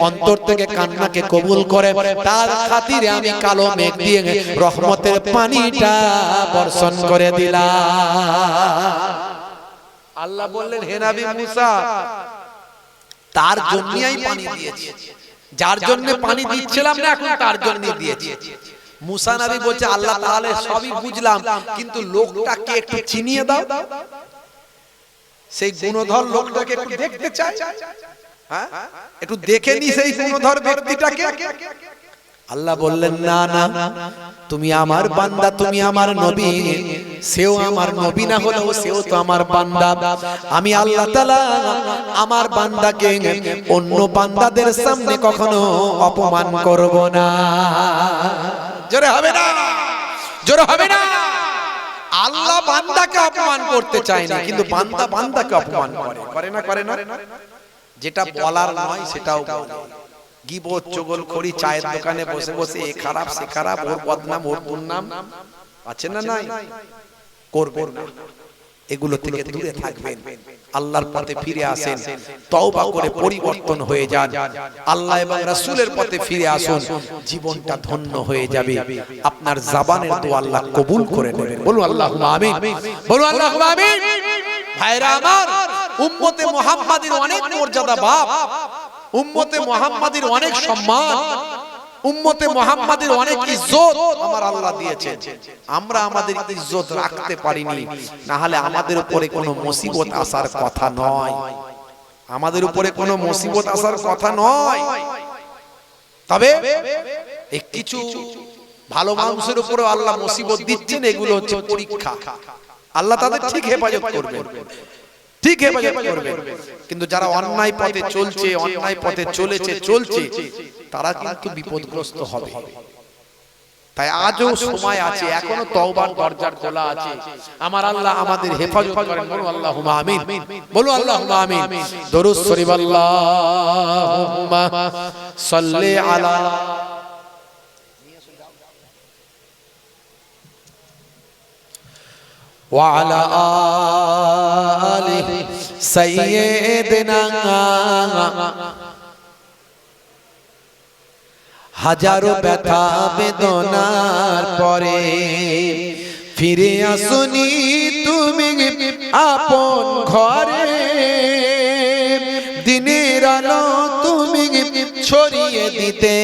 অন্তর থেকে কান্নাকে কবুল করে, তার খাতিরে আমি কালো মেঘ দিয়ে রহমতের পানিটা বর্ষণ করে দিলাম। আল্লাহ বললেন, হে নবী মুসা, তার জন্যই আমি পানি দিয়েছি, যার জন্য পানি দিচ্ছিলাম না এখন তার জন্যই দিয়েছি। মুসা নবী বলছে, আল্লাহ তাহলে সবই বুঝলাম, কিন্তু লোকটাকে একটু চিনিয়ে দাও, সেই গুণধর লোকটাকে একটু দেখতে চাই, হ্যাঁ একটু দেখে নি সেই গুণধর ব্যক্তিটাকে। আল্লাহ বললেন, না না, তুমি আমার বান্দা, তুমি আমার নবী, সেও আমার নবী না হলেও সেও তো আমার বান্দা। আমি আল্লাহ তাআলা আমার বান্দাকে অন্য বান্দাদের সামনে কখনো অপমান করব না। জোরে হবে না, জোরে হবে না। আল্লাহ বান্দাকে অপমান করতে চায় না, কিন্তু বান্দা বান্দাকে অপমান করে, করে না, করে না? যেটা বলার নয় সেটাও বলে। গীবত, চগলখড়ি, চায়ের দোকানে বসে বসে এ খারাপ সে খারাপ, ওর বদনাম ওর দুর্নাম আছে না নাই? করবেন না, এগুলো থেকে দূরে থাকবেন, আল্লাহর পথে ফিরে আসেন, তওবা করে পরিবর্তন হয়ে যান, আল্লাহ এবং রাসূলের পথে ফিরে আসুন, জীবনটা ধন্য হয়ে যাবে। আপনার জবানের দোয়া আল্লাহ কবুল করে নেবেন। বলুন আল্লাহুম্মা আমিন, বলুন আল্লাহুম্মা আমিন। ভাইরা আমার, উম্মতে মুহাম্মাদীর অনেক মর্যাদা বাপ, উম্মতে মুহাম্মাদীর অনেক সম্মান, উম্মতে মুহাম্মাদীর অনেক ইজ্জত আমার আল্লাহ দিয়েছেন। আমরা আমাদের ইজ্জত রাখতে পারিনি, না হলে আমাদের উপরে কোনো মুসিবত আসার কথা নয়, আমাদের উপরে কোনো মুসিবত আসার কথা নয়। তবে এই কিছু ভালো মানুষের উপরে আল্লাহ মুসিবত দিচ্ছেন, এগুলো হচ্ছে পরীক্ষা। আল্লাহ তাদের ঠিক হেফাজত করবেন, ঠিক হেফাজত করবেন, কিন্তু যারা অন্যায় পথে চলছে, অন্যায় পথে চলছে, তারা কিন্তু বিপদগ্রস্ত হবে। তাই আজও সময় আছে, এখনো তওবার দরজা খোলা আছে। আমার আল্লাহ আমাদের হেফাজত করেন। বলুন আল্লাহুম্মা আমিন, বলুন আল্লাহুম্মা আমিন। দরুদ শরীফ, আল্লাহুম্মা সাল্লি আলা ওয়া আলা আলি সাইয়্যিদিনা। হাজারো ব্যথা বেদনার পরে ফিরে আসুনি তুমি আপন ঘরে, দিনের আলো তুমি ছড়িয়ে দিতে